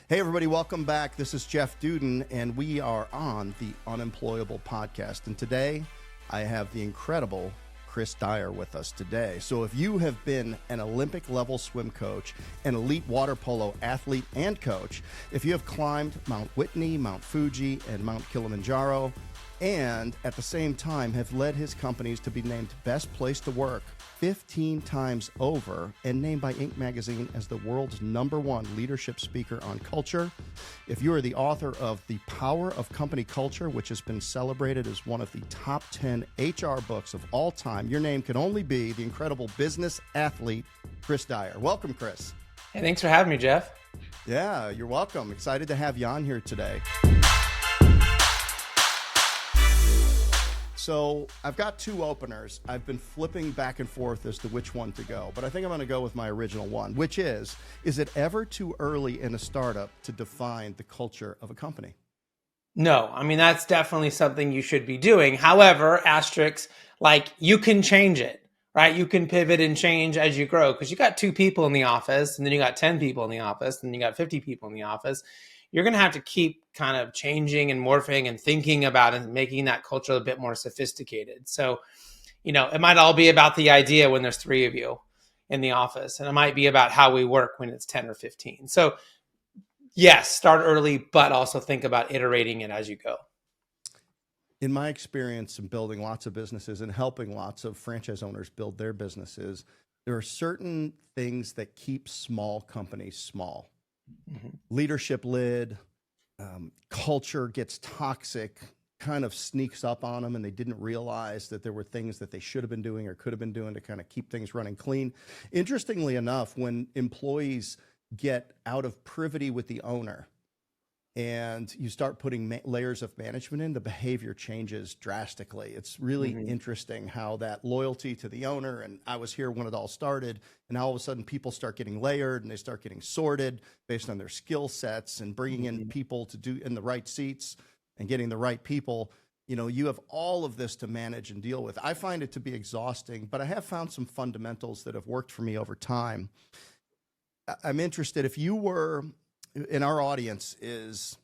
Hey, everybody, welcome back. This is Jeff Dudan, and we are on the Unemployable podcast. And today, I have the incredible Chris Dyer with us today. So if you have been an Olympic-level swim coach, an elite water polo athlete and coach, if you have climbed Mount Whitney, Mount Fuji, and Mount Kilimanjaro, and at the same time have led his companies to be named Best Place to Work 15 times over and named by Inc. magazine as the world's #1 leadership speaker on culture. If you are the author of The Power of Company Culture, which has been celebrated as one of the top 10 HR books of all time, your name can only be the incredible business athlete, Chris Dyer. Welcome, Chris. Hey, thanks for having me, Jeff. Yeah, you're welcome. Excited to have you on here today. So I've got two openers. I've been flipping back and forth as to which one to go, but I think I'm going to go with my original one, which is it ever too early in a startup to define the culture of a company? No, I mean, that's definitely something you should be doing. However, asterisks, like you can change it, right? You can pivot and change as you grow because you got 2 people in the office and then you got 10 people in the office and then you got 50 people in the office. You're going to have to keep kind of changing and morphing and thinking about it and making that culture a bit more sophisticated. So, it might all be about the idea when there's 3 of you in the office, and it might be about how we work when it's 10 or 15. So yes, start early, but also think about iterating it as you go. In my experience in building lots of businesses and helping lots of franchise owners build their businesses, there are certain things that keep small companies small. Mm-hmm. Leadership lid, culture gets toxic, kind of sneaks up on them, and they didn't realize that there were things that they should have been doing or could have been doing to kind of keep things running clean. Interestingly enough, when employees get out of privity with the owner and you start putting layers of management in, the behavior changes drastically. It's really interesting how that loyalty to the owner, and I was here when it all started, and now all of a sudden people start getting layered and they start getting sorted based on their skill sets and bringing in people to do in the right seats and getting the right people. You have all of this to manage and deal with. I find it to be exhausting, but I have found some fundamentals that have worked for me over time. I'm interested, if you were, in our audience is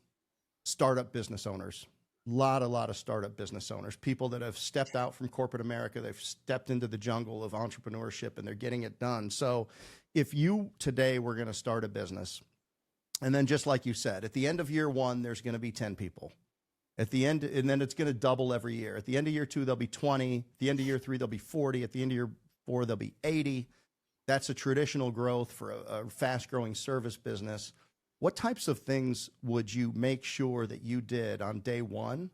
startup business owners, a lot of startup business owners, people that have stepped out from corporate America, they've stepped into the jungle of entrepreneurship and they're getting it done. So if you today were going to start a business, and then just like you said, at the end of year 1, there's going to be 10 people. At the end, and then it's going to double every year. At the end of year 2, there'll be 20. At the end of year 3, there'll be 40. At the end of year 4, there'll be 80. That's a traditional growth for a fast-growing service business. What types of things would you make sure that you did on day 1?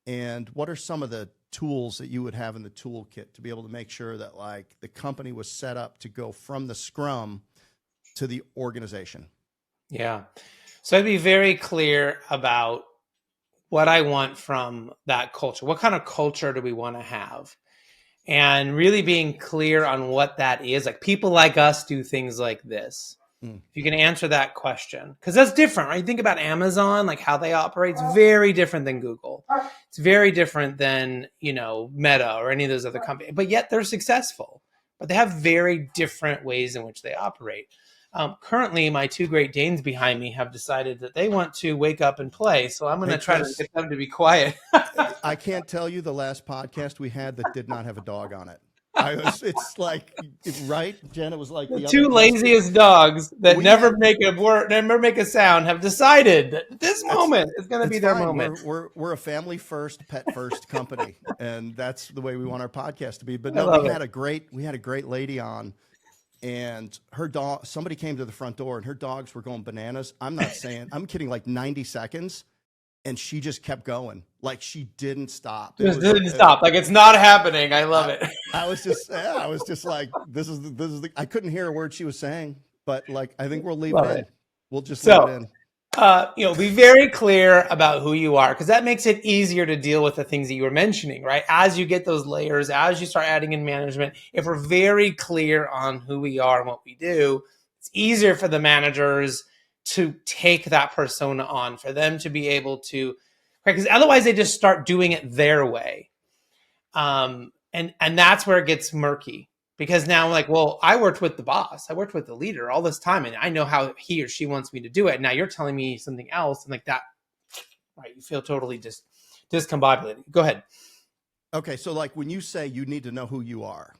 And what are some of the tools that you would have in the toolkit to be able to make sure that like the company was set up to go from the scrum to the organization? Yeah. So I'd be very clear about what I want from that culture. What kind of culture do we want to have? And really being clear on what that is. Like people like us do things like this. If you can answer that question, because that's different, right? You think about Amazon, like how they operate, it's very different than Google. It's very different than, Meta or any of those other companies, but yet they're successful, but they have very different ways in which they operate. Currently, my 2 Great Danes behind me have decided that they want to wake up and play. So I'm going to try to get them to be quiet. I can't tell you the last podcast we had that did not have a dog on it. It's like, right, Jen? It was like the 2 laziest dogs that never make a sound have decided that this moment is going to be their moment. We're a family first, pet first company, and that's the way we want our podcast to be. But no, we had a great lady on, and her dog. Somebody came to the front door, and her dogs were going bananas. I'm not saying, I'm kidding. Like 90 seconds. And she just kept going. Like she didn't stop. Didn't stop. Like it's not happening. I love it. I was just like, this is the, I couldn't hear a word she was saying, but like, I think we'll leave it in. We'll just leave it in. Be very clear about who you are, because that makes it easier to deal with the things that you were mentioning, right? As you get those layers, as you start adding in management, if we're very clear on who we are and what we do, it's easier for the managers to take that persona on, for them to be able to, right? Because otherwise they just start doing it their way. And that's where it gets murky. because now I'm like, well, I worked with the boss, I worked with the leader all this time, and I know how he or she wants me to do it. Now you're telling me something else, and like that, right? You feel totally discombobulated. Go ahead. Okay, so like when you say you need to know who you are,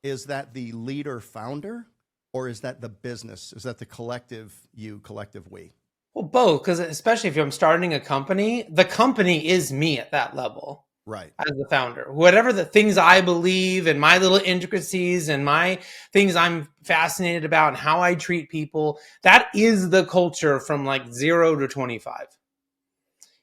is that the leader founder, or is that the business? Is that the collective you, collective we? Well, both, because especially if I'm starting a company, the company is me at that level. Right. As the founder, whatever the things I believe and my little intricacies and my things I'm fascinated about and how I treat people, that is the culture from like 0 to 25.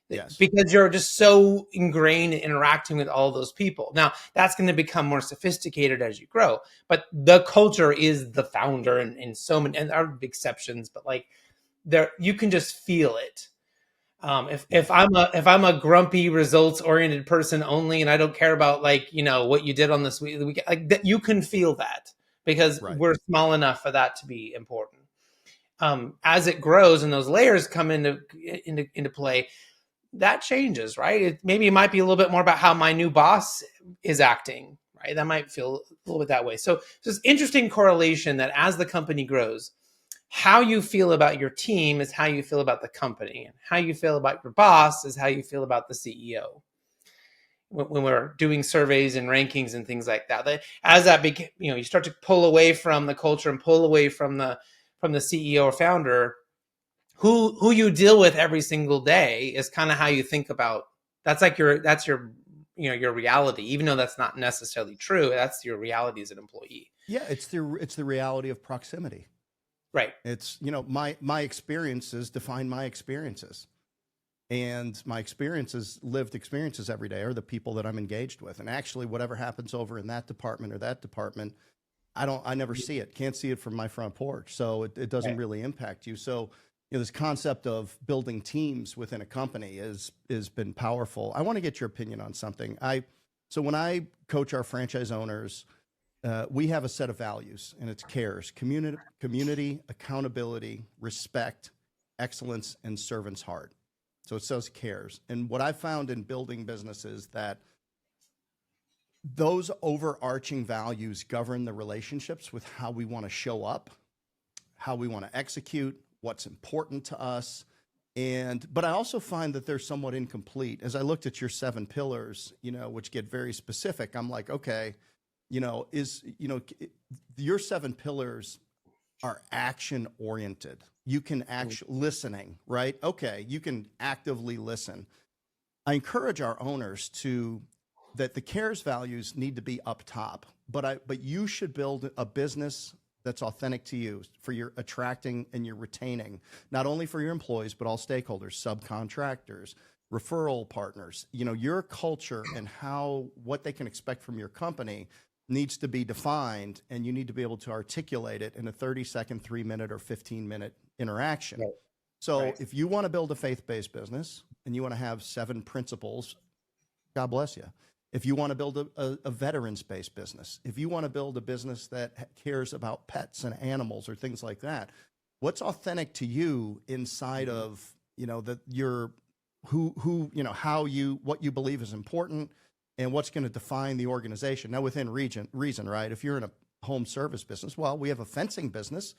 Yes. Because you're just so ingrained in interacting with all those people. Now, that's going to become more sophisticated as you grow, but the culture is the founder, and so many, and there are exceptions, but like there, you can just feel it. If I'm a grumpy results oriented person only, and I don't care about like what you did on this week, like that, you can feel that because Right. we're small enough for that to be important. As it grows and those layers come into play, that changes, right? Maybe it might be a little bit more about how my new boss is acting, right? That might feel a little bit that way. So there's interesting correlation that as the company grows, how you feel about your team is how you feel about the company, and how you feel about your boss is how you feel about the CEO. When we're doing surveys and rankings and things like that, as that became, you start to pull away from the culture and pull away from the CEO or founder, who you deal with every single day is kind of how you think about. That's your your reality, even though that's not necessarily true. That's your reality as an employee. Yeah, it's the reality of proximity. Right. It's, my experiences define my experiences. And my experiences, lived experiences every day, are the people that I'm engaged with. And actually, whatever happens over in that department or that department, I never see it. Can't see it from my front porch. So it doesn't really impact you. So, this concept of building teams within a company has been powerful. I want to get your opinion on something. So when I coach our franchise owners, we have a set of values, and it's CARES: community, accountability, respect, excellence, and servant's heart. So it says CARES. And what I found in building businesses, that those overarching values govern the relationships with how we want to show up, how we want to execute, what's important to us. But I also find that they're somewhat incomplete. As I looked at your 7 pillars, which get very specific, I'm like, okay, your 7 pillars are action oriented. You can listening, right? Okay, you can actively listen. I encourage our owners that the CARES values need to be up top, but you should build a business that's authentic to you, for your attracting and your retaining, not only for your employees, but all stakeholders, subcontractors, referral partners. Your culture and what they can expect from your company needs to be defined, and you need to be able to articulate it in a 30-second, 3-minute, or 15-minute interaction. Right. So if you want to build a faith-based business and you want to have 7 principles, God bless you. If you want to build a veterans-based business, if you want to build a business that cares about pets and animals or things like that, what's authentic to you inside of, what you believe is important, and what's going to define the organization. Now, within reason, right? If you're in a home service business, well, we have a fencing business,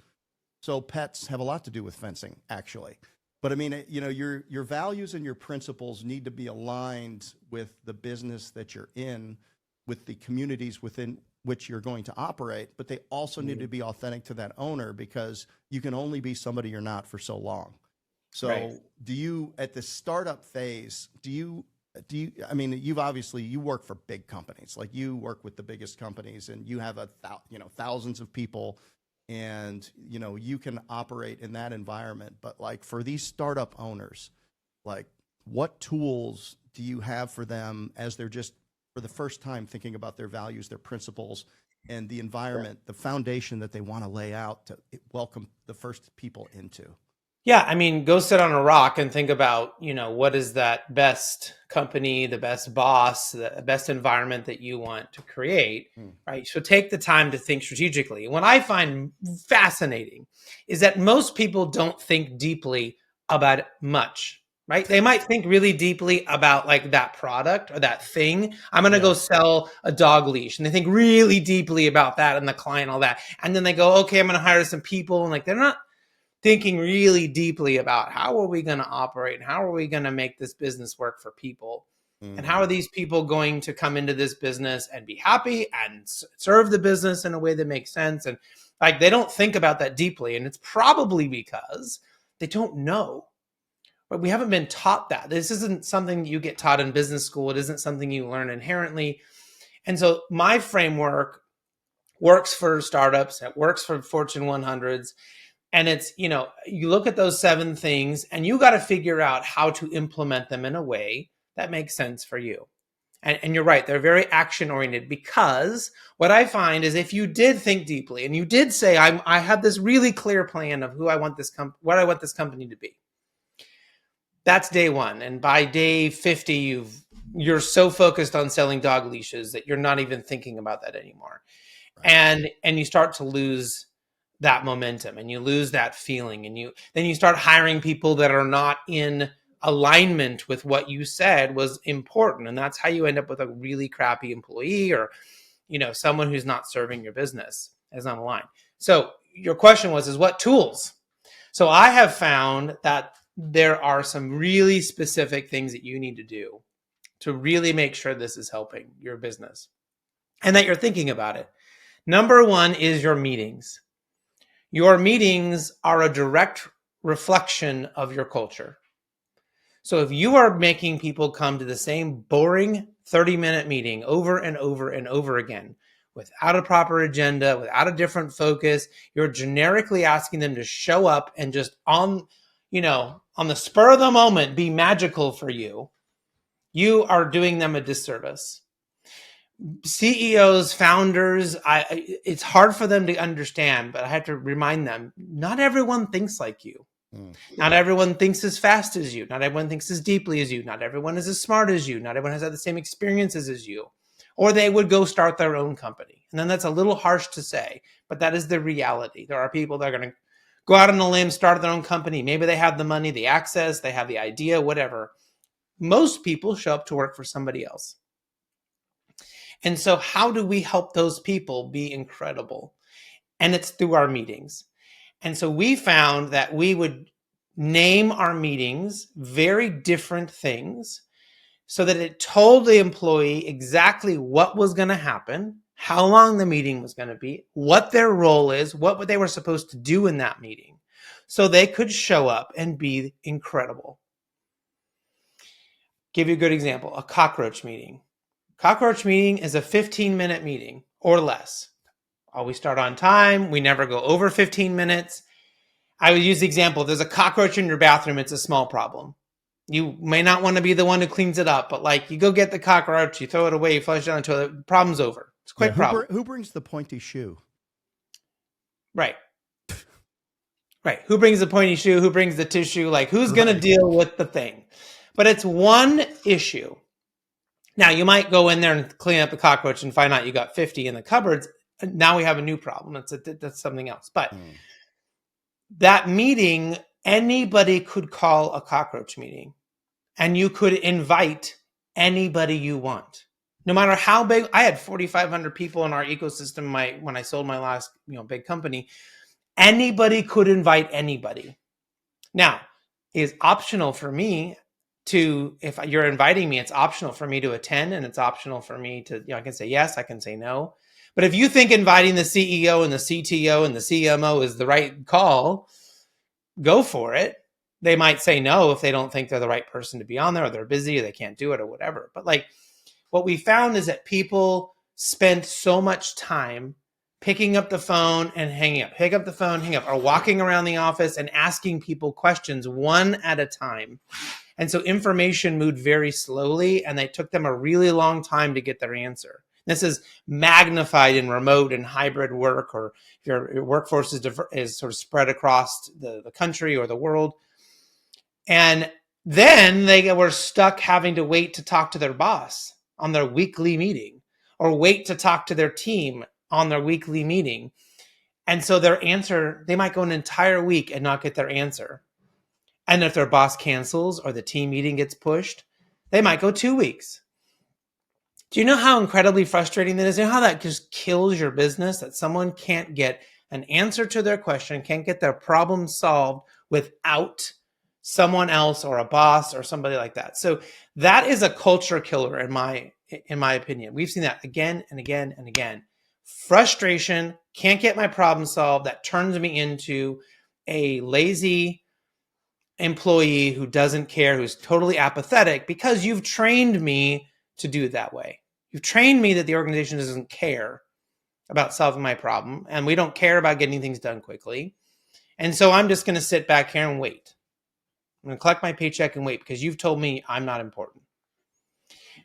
so pets have a lot to do with fencing, actually. But I mean, your values and your principles need to be aligned with the business that you're in, with the communities within which you're going to operate, but they also need to be authentic to that owner, because you can only be somebody you're not for so long. So do you, at the startup phase, I mean, you work for big companies, like you work with the biggest companies, and you have thousands of people, and you can operate in that environment. But like for these startup owners, like what tools do you have for them as they're just for the first time thinking about their values, their principles, and the environment, the foundation that they want to lay out to welcome the first people into? Yeah, I mean, go sit on a rock and think about, what is that best company, the best boss, the best environment that you want to create, right? So take the time to think strategically. What I find fascinating is that most people don't think deeply about much. right? They might think really deeply about like that product or that thing. I'm going to Yeah. go sell a dog leash, and they think really deeply about that and the client, all that. And then they go, okay, I'm going to hire some people. And like, they're not thinking really deeply about how are we going to operate and how are we going to make this business work for people. And how are these people going to come into this business and be happy and serve the business in a way that makes sense? And like, they don't think about that deeply. And it's probably because they don't know. But we haven't been taught that. This isn't something you get taught in business school. It isn't something you learn inherently. And so my framework works for startups. It works for Fortune 100s. And it's, you know, you look at those 7 things and you got to figure out how to implement them in a way that makes sense for you. And you're right, they're very action oriented, because what I find is if you did think deeply and you did say, I have this really clear plan of who I want what I want this company to be. That's day 1. And by day 50, you're so focused on selling dog leashes that you're not even thinking about that anymore. Right. And you start to lose that momentum and you lose that feeling, and then you start hiring people that are not in alignment with what you said was important, and that's how you end up with a really crappy employee, or you know, someone who's not serving your business, is not aligned. So your question is what tools? So I have found that there are some really specific things that you need to do to really make sure this is helping your business and that you're thinking about it. Number 1 is your meetings. Your meetings are a direct reflection of your culture. So if you are making people come to the same boring 30-minute meeting over and over and over again, without a proper agenda, without a different focus, you're generically asking them to show up and just on the spur of the moment, be magical for you, you are doing them a disservice. CEOs, founders, it's hard for them to understand, but I have to remind them, not everyone thinks like you. Not everyone thinks as fast as you. Not everyone thinks as deeply as you. Not everyone is as smart as you. Not everyone has had the same experiences as you. Or they would go start their own company. And then that's a little harsh to say, but that is the reality. There are people that are going to go out on a limb, start their own company. Maybe they have the money, the access, they have the idea, whatever. Most people show up to work for somebody else. And so how do we help those people be incredible? And it's through our meetings. And so we found that we would name our meetings very different things so that it told the employee exactly what was going to happen, how long the meeting was going to be, what their role is, what they were supposed to do in that meeting, so they could show up and be incredible. Give you a good example, a cockroach meeting. Cockroach meeting is a 15-minute meeting or less. Always start on time. We never go over 15 minutes. I would use the example, there's a cockroach in your bathroom. It's a small problem. You may not want to be the one who cleans it up, but like you go get the cockroach, you throw it away, you flush it down the toilet, problem's over. It's a quick problem. Who brings the pointy shoe? Right. Right. Who brings the pointy shoe? Who brings the tissue? Like who's going to deal with the thing? But it's one issue. Now you might go in there and clean up the cockroach and find out you got 50 in the cupboards. Now we have a new problem. That's something else. But that meeting, anybody could call a cockroach meeting, and you could invite anybody you want, no matter how big. I had 4,500 people in our ecosystem when I sold my last big company. Anybody could invite anybody. Now, it's optional for me to, if you're inviting me, it's optional for me to attend, and it's optional for me to, I can say yes, I can say no. But if you think inviting the CEO and the CTO and the CMO is the right call, go for it. They might say no if they don't think they're the right person to be on there, or they're busy, or they can't do it, or whatever. But like what we found is that people spend so much time picking up the phone and hanging up, pick up the phone, hang up, or walking around the office and asking people questions one at a time. And so information moved very slowly, and they took them a really long time to get their answer. This is magnified in remote and hybrid work, or if your workforce is sort of spread across the country or the world. And then they were stuck having to wait to talk to their boss on their weekly meeting, or wait to talk to their team on their weekly meeting. And so their answer, they might go an entire week and not get their answer. And if their boss cancels or the team meeting gets pushed, they might go 2 weeks. Do you know how incredibly frustrating that is? You know how that just kills your business, that someone can't get an answer to their question, can't get their problem solved without someone else or a boss or somebody like that. So that is a culture killer in my opinion. We've seen that again and again and again. Frustration, can't get my problem solved. That turns me into a lazy employee who doesn't care, who's totally apathetic because you've trained me to do it that way. You've trained me that the organization doesn't care about solving my problem, and we don't care about getting things done quickly. And so I'm just going to sit back here and wait. I'm going to collect my paycheck and wait because you've told me I'm not important.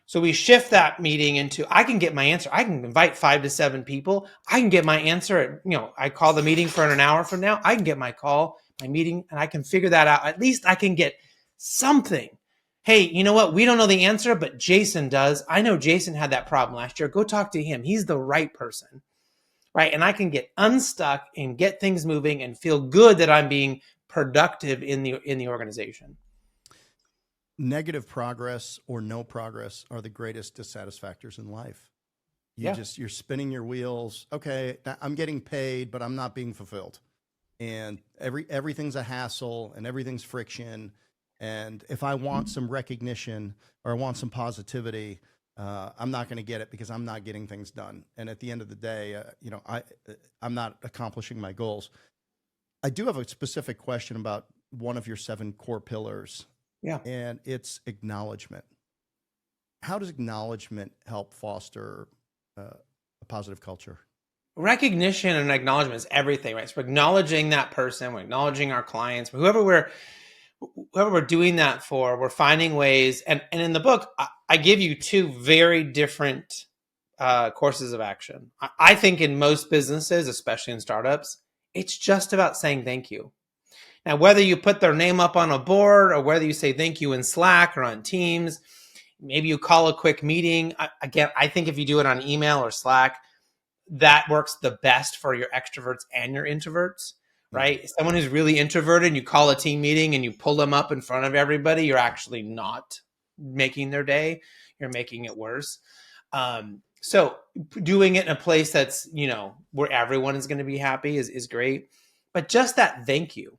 So we shift that meeting into, I can get my answer. I can invite 5 to 7 people. I can get my answer at, I call the meeting for an hour from now. I can get my call, my meeting, and I can figure that out. At least I can get something. Hey, you know what? We don't know the answer, but Jason does. I know Jason had that problem last year. Go talk to him. He's the right person, right? And I can get unstuck and get things moving and feel good that I'm being productive in the organization. Negative progress or no progress are the greatest dissatisfactors in life. You're spinning your wheels. Okay, I'm getting paid, but I'm not being fulfilled. And everything's a hassle and everything's friction. And if I want some recognition or I want some positivity, I'm not going to get it because I'm not getting things done. And at the end of the day, I'm not accomplishing my goals. I do have a specific question about one of your 7 core pillars. Yeah. And it's acknowledgement. How does acknowledgement help foster a positive culture? Recognition and acknowledgement is everything, right? So we're acknowledging that person, we're acknowledging our clients, whoever we're doing that for, we're finding ways. And in the book, I give you 2 very different courses of action. I think in most businesses, especially in startups, it's just about saying thank you. Now, whether you put their name up on a board or whether you say thank you in Slack or on Teams, maybe you call a quick meeting. Again, I think if you do it on email or Slack, that works the best for your extroverts and your introverts, right? Mm-hmm. Someone who's really introverted, you call a team meeting and you pull them up in front of everybody, you're actually not making their day. You're making it worse. So doing it in a place that's, where everyone is going to be happy is great. But just that thank you.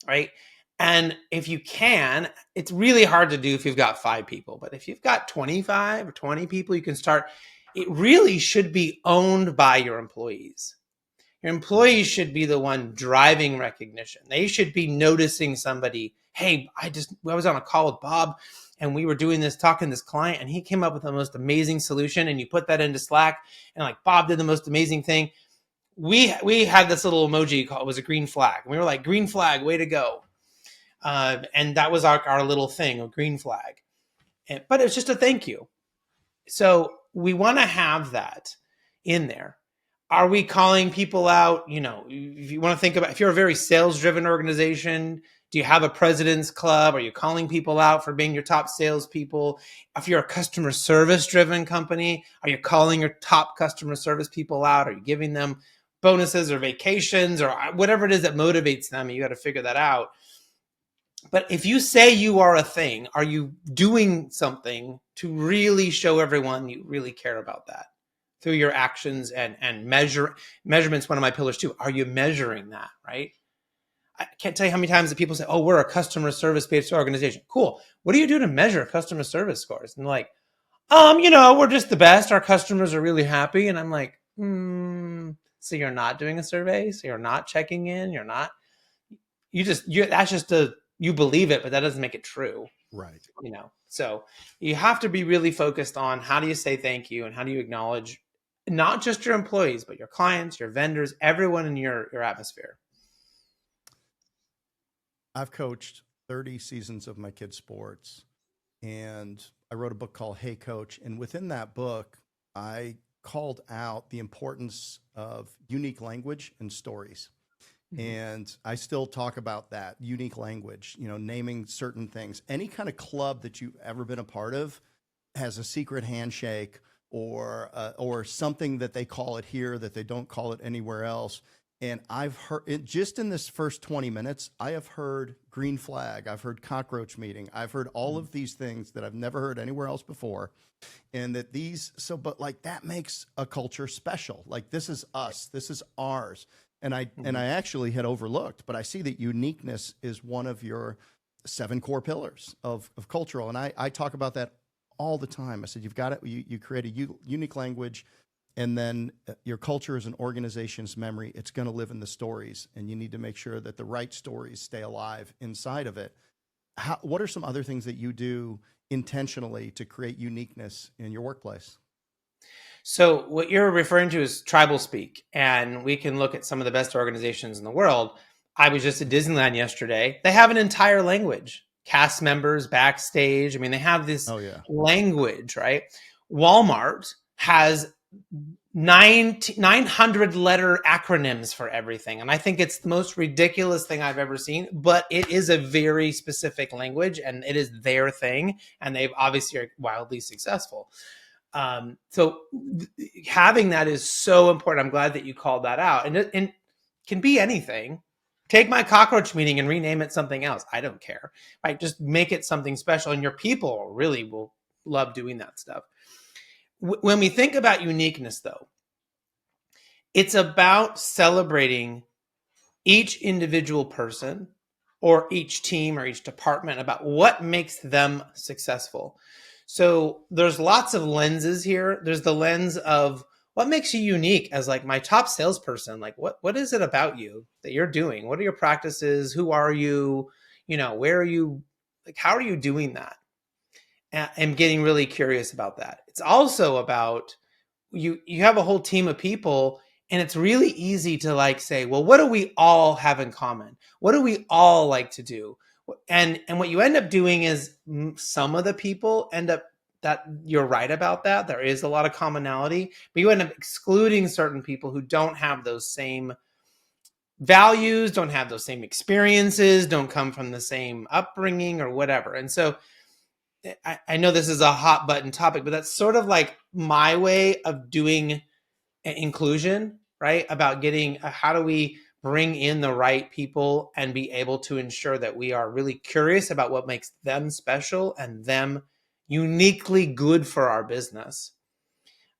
Right. And if you can, it's really hard to do if you've got 5 people, but if you've got 25 or 20 people, you can start. It really should be owned by your employees. Your employees should be the one driving recognition. They should be noticing somebody. Hey, I was on a call with Bob and we were talking to this client and he came up with the most amazing solution, and you put that into Slack and like Bob did the most amazing thing. We had this little emoji called, it was a green flag. And we were like, green flag, way to go. And that was our little thing, a green flag. But it was just a thank you. So we want to have that in there. Are we calling people out? If you want to think about, if you're a very sales-driven organization, do you have a president's club? Are you calling people out for being your top salespeople? If you're a customer service-driven company, are you calling your top customer service people out? Are you giving them bonuses or vacations or whatever it is that motivates them? You got to figure that out. But if you say you are a thing, are you doing something to really show everyone you really care about that through your actions and measurement's one of my pillars too. Are you measuring that, right? I can't tell you how many times that people say, oh, we're a customer service-based organization. Cool. What do you do to measure customer service scores? And like, we're just the best. Our customers are really happy. And I'm like, so you're not doing a survey? So you're not checking in? You believe it, but that doesn't make it true. Right. So you have to be really focused on how do you say thank you and how do you acknowledge not just your employees, but your clients, your vendors, everyone in your atmosphere. I've coached 30 seasons of my kids' sports, and I wrote a book called Hey Coach. And within that book, I called out the importance of unique language and stories. And I still talk about that unique language, naming certain things. Any kind of club that you've ever been a part of has a secret handshake or something that they call it here that they don't call it anywhere else. And I've heard it just in this first 20 minutes, I have heard green flag. I've heard cockroach meeting. I've heard all of these things that I've never heard anywhere else before. And that but like that makes a culture special. Like this is us, this is ours. And I actually had overlooked, but I see that uniqueness is one of your 7 core pillars of cultural. And I talk about that all the time. I said, you've got it. You create a unique language, and then your culture is an organization's memory. It's going to live in the stories, and you need to make sure that the right stories stay alive inside of it. What are some other things that you do intentionally to create uniqueness in your workplace? So what you're referring to is tribal speak, and we can look at some of the best organizations in the world. I was just at Disneyland yesterday. They have an entire language, cast members, backstage. I mean, they have this language, right? Walmart has 900 letter acronyms for everything. And I think it's the most ridiculous thing I've ever seen, but it is a very specific language and it is their thing. And they've obviously are wildly successful. So having that is so important. I'm glad that you called that out, and it can be anything. Take my cockroach meeting and rename it something else. I don't care. Right? Just make it something special, and your people really will love doing that stuff. When we think about uniqueness, though, it's about celebrating each individual person or each team or each department about what makes them successful. So there's lots of lenses here. There's the lens of what makes you unique as like my top salesperson. Like what is it about you that you're doing? What are your practices? Who are you? Where are you? Like, how are you doing that? And getting really curious about that. It's also about you have a whole team of people, and it's really easy to like say, well, what do we all have in common? What do we all like to do? And what you end up doing is some of the people end up, that you're right about that. There is a lot of commonality, but you end up excluding certain people who don't have those same values, don't have those same experiences, don't come from the same upbringing or whatever. And so I know this is a hot button topic, but that's sort of like my way of doing inclusion, right? About getting, how do we bring in the right people and be able to ensure that we are really curious about what makes them special and them uniquely good for our business.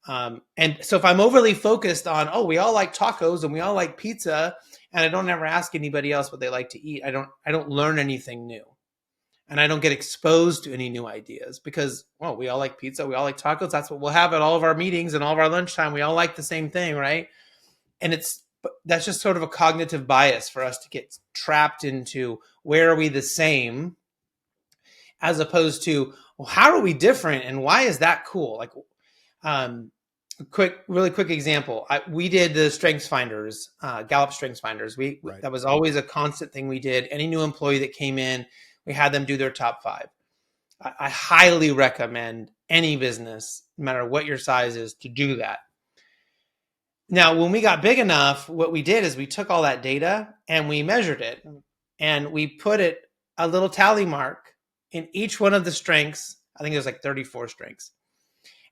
And so if I'm overly focused on, we all like tacos and we all like pizza, and I don't ever ask anybody else what they like to eat, I don't learn anything new. And I don't get exposed to any new ideas because, we all like pizza. We all like tacos. That's what we'll have at all of our meetings and all of our lunchtime. We all like the same thing, right? And that's just sort of a cognitive bias for us to get trapped into where are we the same, as opposed to, how are we different and why is that cool? Like, really quick example. We did the Strengths Finders, Gallup Strengths Finders. Right. That was always a constant thing we did. Any new employee that came in, we had them do their top 5. I highly recommend any business, no matter what your size is, to do that. Now, when we got big enough, what we did is we took all that data and we measured it, and we put a little tally mark in each one of the strengths. I think there's like 34 strengths.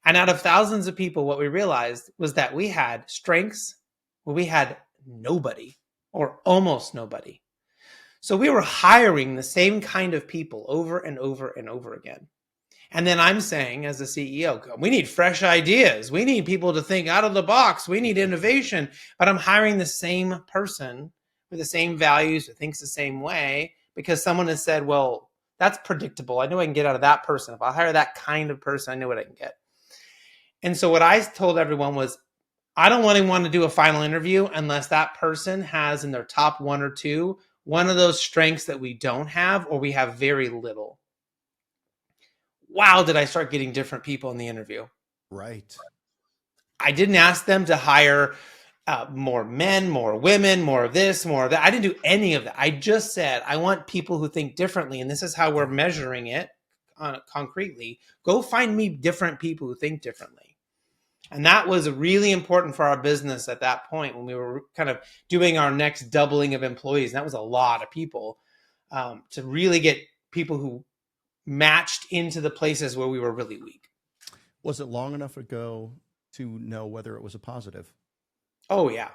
And out of thousands of people, what we realized was that we had strengths where we had nobody or almost nobody. So we were hiring the same kind of people over and over and over again. And then I'm saying, as a CEO, we need fresh ideas. We need people to think out of the box. We need innovation. But I'm hiring the same person with the same values, who thinks the same way, because someone has said, well, that's predictable. I know I can get out of that person. If I hire that kind of person, I know what I can get. And so what I told everyone was, I don't want to do a final interview unless that person has in their top 1 or 2 one of those strengths that we don't have, or we have very little. Wow, did I start getting different people in the interview? Right. I didn't ask them to hire more men, more women, more of this, more of that. I didn't do any of that. I just said, I want people who think differently, and this is how we're measuring it concretely. Go find me different people who think differently. And that was really important for our business at that point when we were kind of doing our next doubling of employees. And that was a lot of people, to really get people who matched into the places where we were really weak. Was it long enough ago to know whether it was a positive? Oh, yeah,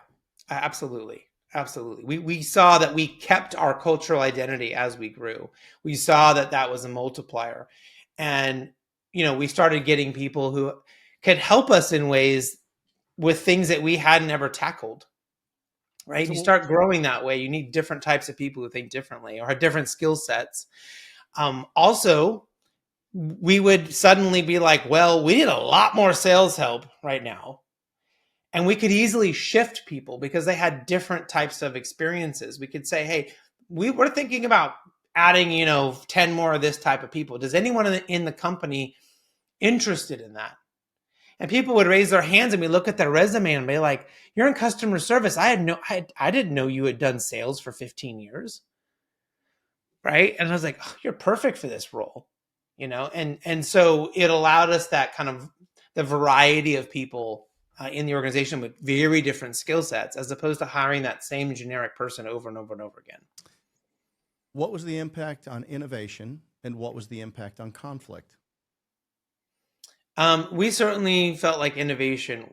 absolutely. Absolutely. We saw that we kept our cultural identity as we grew. We saw that that was a multiplier. And, we started getting people who could help us in ways with things that we hadn't ever tackled, right? You So start growing that way. You need different types of people who think differently or have different skill sets. Also, we would suddenly be like, well, we need a lot more sales help right now. And we could easily shift people because they had different types of experiences. We could say, hey, we're thinking about adding, 10 more of this type of people. Does anyone in the company interested in that? And people would raise their hands and we look at their resume and be like, you're in customer service. I didn't know you had done sales for 15 years. Right. And I was like, oh, you're perfect for this role, and so it allowed us that kind of the variety of people in the organization with very different skill sets, as opposed to hiring that same generic person over and over and over again. what was the impact on innovation and what was the impact on conflict? We certainly felt like innovation.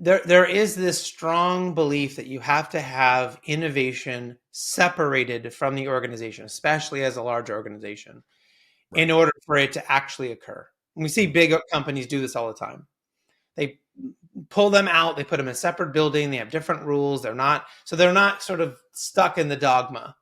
There is this strong belief that you have to have innovation separated from the organization, especially as a large organization, Right. in order for it to actually occur. And we see big companies do this all the time. They pull them out, they put them in a separate building, they have different rules. They're not sort of stuck in the dogma.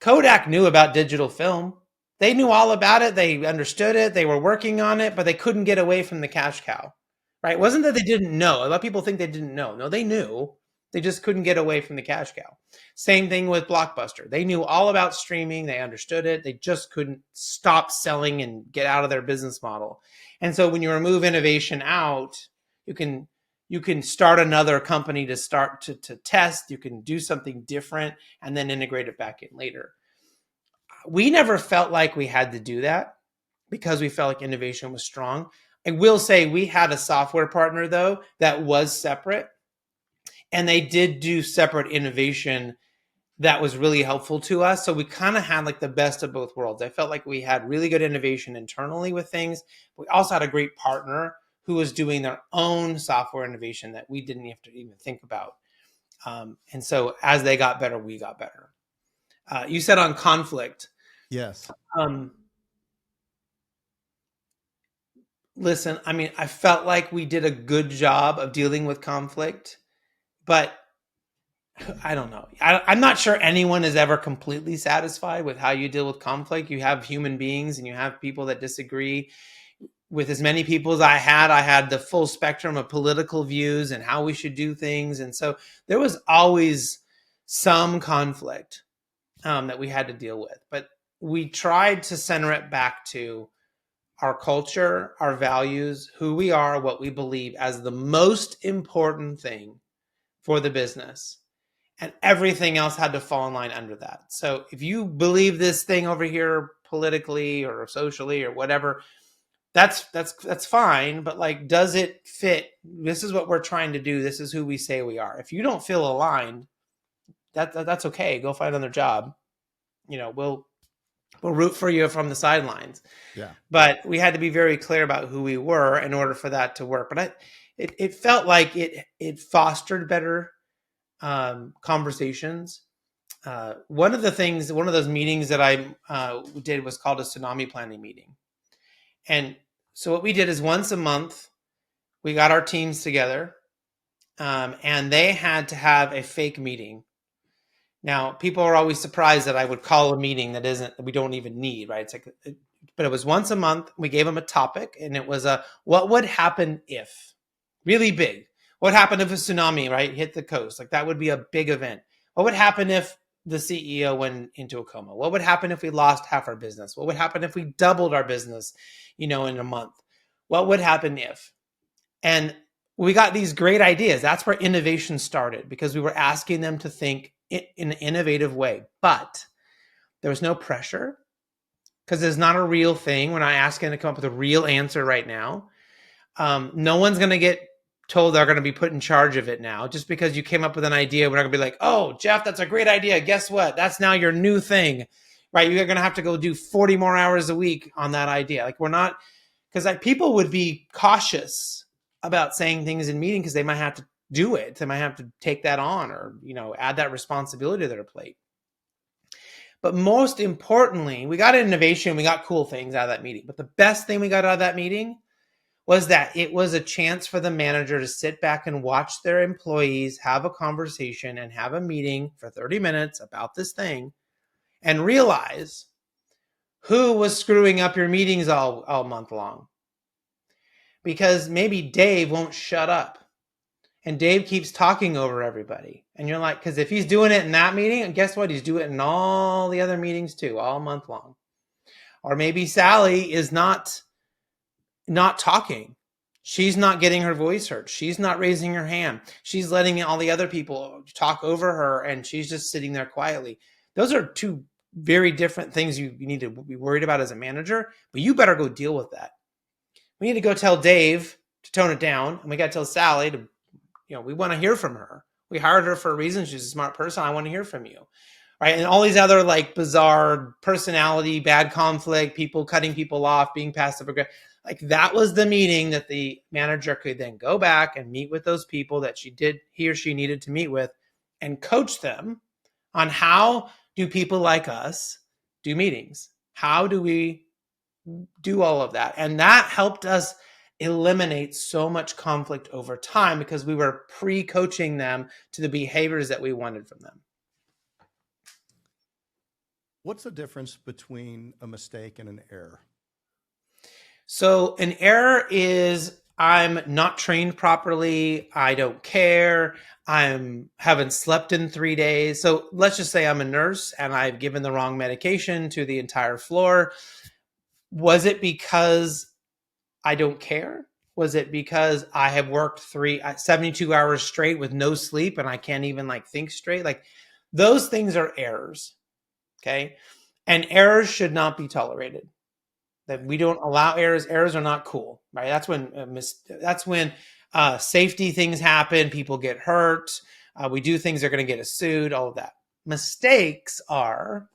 Kodak knew about digital film. They knew all about it. They understood it. They were working on it, but they couldn't get away from the cash cow. Right? It wasn't that they didn't know. A lot of people think they didn't know. No, they knew. They just couldn't get away from the cash cow. Same thing with Blockbuster. They knew all about streaming. They understood it. They just couldn't stop selling and get out of their business model. And so when you remove innovation out, you can start another company to start to test. You can do something different and then integrate it back in later. We never felt like we had to do that because we felt like innovation was strong. I will say we had a software partner, though, that was separate. And they did do separate innovation that was really helpful to us. So we kind of had like the best of both worlds. I felt like we had really good innovation internally with things. We also had a great partner who was doing their own software innovation that we didn't have to even think about. And so as they got better, we got better. You said on conflict. Yes. Listen, I mean, I felt like we did a good job of dealing with conflict, but I don't know. I'm not sure anyone is ever completely satisfied with how you deal with conflict. You have human beings and you have people that disagree. With as many people as I had the full spectrum of political views and how we should do things. And so there was always some conflict that we had to deal with. But we tried to center it back to our culture, our values, who we are, what we believe as the most important thing for the business. And everything else had to fall in line under that. So if you believe this thing over here politically or socially or whatever, that's fine. But like, does it fit? This is what we're trying to do. This is who we say we are. If you don't feel aligned, that's okay. Go find another job. We'll root for you from the sidelines. Yeah. But we had to be very clear about who we were in order for that to work. But it felt like it fostered better conversations. One of those meetings that I did was called a tsunami planning meeting. And so what we did is once a month, we got our teams together and they had to have a fake meeting. Now, people are always surprised that I would call a meeting that we don't even need, right? But it was once a month. We gave them a topic and it was what would happen if, really big. What happened if a tsunami, right, hit the coast? Like that would be a big event. What would happen if the CEO went into a coma? What would happen if we lost half our business? What would happen if we doubled our business, in a month? What would happen if? And we got these great ideas. That's where innovation started because we were asking them to think in an innovative way. But there was no pressure because there's not a real thing. We're not asking them to come up with a real answer right now. No one's going to get told they're going to be put in charge of it now. Just because you came up with an idea, we're not going to be like, oh, Jeff, that's a great idea. Guess what? That's now your new thing, right? You're going to have to go do 40 more hours a week on that idea. Like we're not, because people would be cautious about saying things in meeting because they might have to do it. They might have to take that on or, add that responsibility to their plate. But most importantly, we got innovation, we got cool things out of that meeting. But the best thing we got out of that meeting was that it was a chance for the manager to sit back and watch their employees have a conversation and have a meeting for 30 minutes about this thing and realize who was screwing up your meetings all month long. Because maybe Dave won't shut up and Dave keeps talking over everybody. And you're like, because if he's doing it in that meeting, guess what? He's doing it in all the other meetings too, all month long. Or maybe Sally is not talking. She's not getting her voice heard. She's not raising her hand. She's letting all the other people talk over her and she's just sitting there quietly. Those are two very different things you need to be worried about as a manager, but you better go deal with that. We need to go tell Dave to tone it down, and we got to tell Sally to, we want to hear from her. We hired her for a reason. She's a smart person. I want to hear from you. Right. And all these other like bizarre personality, bad conflict, people cutting people off, being passive aggressive. Like that was the meeting that the manager could then go back and meet with those people that he or she needed to meet with and coach them on how do people like us do meetings? How do we do all of that? And that helped us eliminate so much conflict over time because we were pre-coaching them to the behaviors that we wanted from them. What's the difference between a mistake and an error? So an error is I'm not trained properly. I don't care. I haven't slept in 3 days. So let's just say I'm a nurse and I've given the wrong medication to the entire floor. Was it because I don't care? Was it because I have worked 72 hours straight with no sleep and I can't even think straight? Like those things are errors. Okay. And errors should not be tolerated. That we don't allow errors. Errors are not cool, right? That's when safety things happen. People get hurt. We do things that are going to get us sued. All of that. Mistakes are,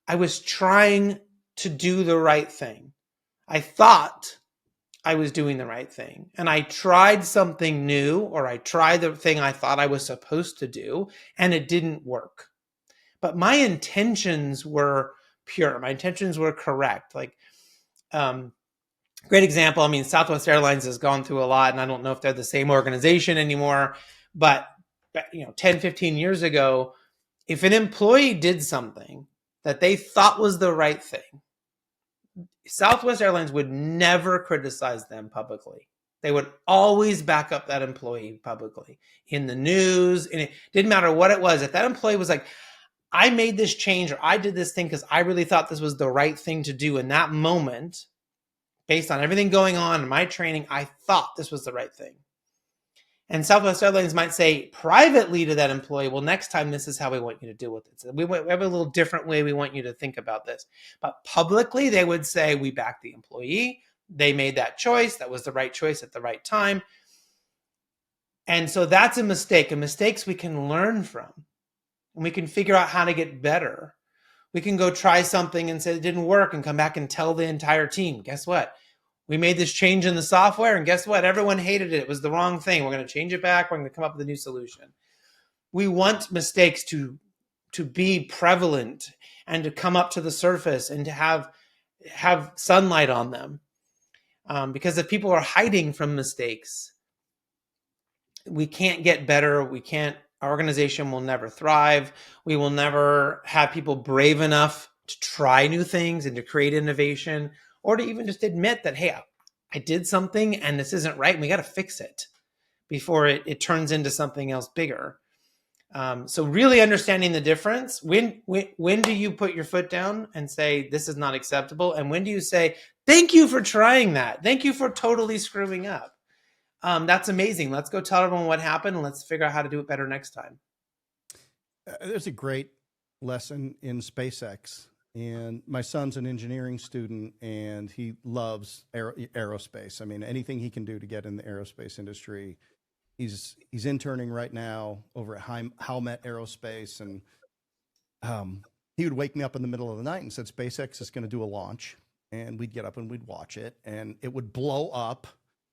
I was trying to do the right thing. I thought I was doing the right thing. And I tried something new, or I tried the thing I thought I was supposed to do, and it didn't work. But my intentions were pure. My intentions were correct. Great example. I mean, Southwest Airlines has gone through a lot, and I don't know if they're the same organization anymore, but 10, 15 years ago, if an employee did something that they thought was the right thing, Southwest Airlines would never criticize them publicly. They would always back up that employee publicly in the news, and it didn't matter what it was. If that employee was like, I made this change or I did this thing because I really thought this was the right thing to do in that moment, based on everything going on in my training, I thought this was the right thing. And Southwest Airlines might say privately to that employee, well, next time, this is how we want you to deal with it. So we have a little different way we want you to think about this. But publicly, they would say, we back the employee. They made that choice. That was the right choice at the right time. And so that's a mistake. And mistakes we can learn from. And we can figure out how to get better. We can go try something and say it didn't work and come back and tell the entire team, guess what? We made this change in the software, and guess what? Everyone hated it. It was the wrong thing. We're going to change it back. We're going to come up with a new solution. We want mistakes to be prevalent and to come up to the surface and to have sunlight on them. Because if people are hiding from mistakes, we can't get better. Our organization will never thrive. We will never have people brave enough to try new things and to create innovation, or to even just admit that, hey, I did something and this isn't right, and we got to fix it before it turns into something else bigger. So really understanding the difference. When do you put your foot down and say, this is not acceptable? And when do you say, thank you for trying that. Thank you for totally screwing up. That's amazing. Let's go tell everyone what happened, and let's figure out how to do it better next time. There's a great lesson in SpaceX. And my son's an engineering student, and he loves aerospace. I mean, anything he can do to get in the aerospace industry. He's interning right now over at Howmet Aerospace, and he would wake me up in the middle of the night and said, SpaceX is going to do a launch, and we'd get up and we'd watch it, and it would blow up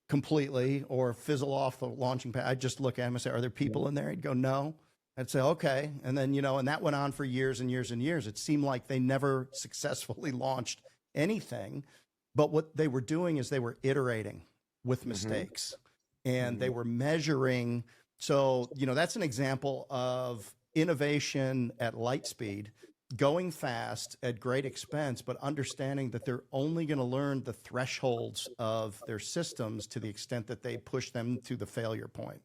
completely or fizzle off the launching pad, I'd just look at him and say, "Are there people in there?" He'd go, "No." I'd say, "Okay." And then, and that went on for years and years and years. It seemed like they never successfully launched anything. But what they were doing is they were iterating with mistakes, and they were measuring. So, that's an example of innovation at light speed, going fast at great expense, but understanding that they're only going to learn the thresholds of their systems to the extent that they push them to the failure point.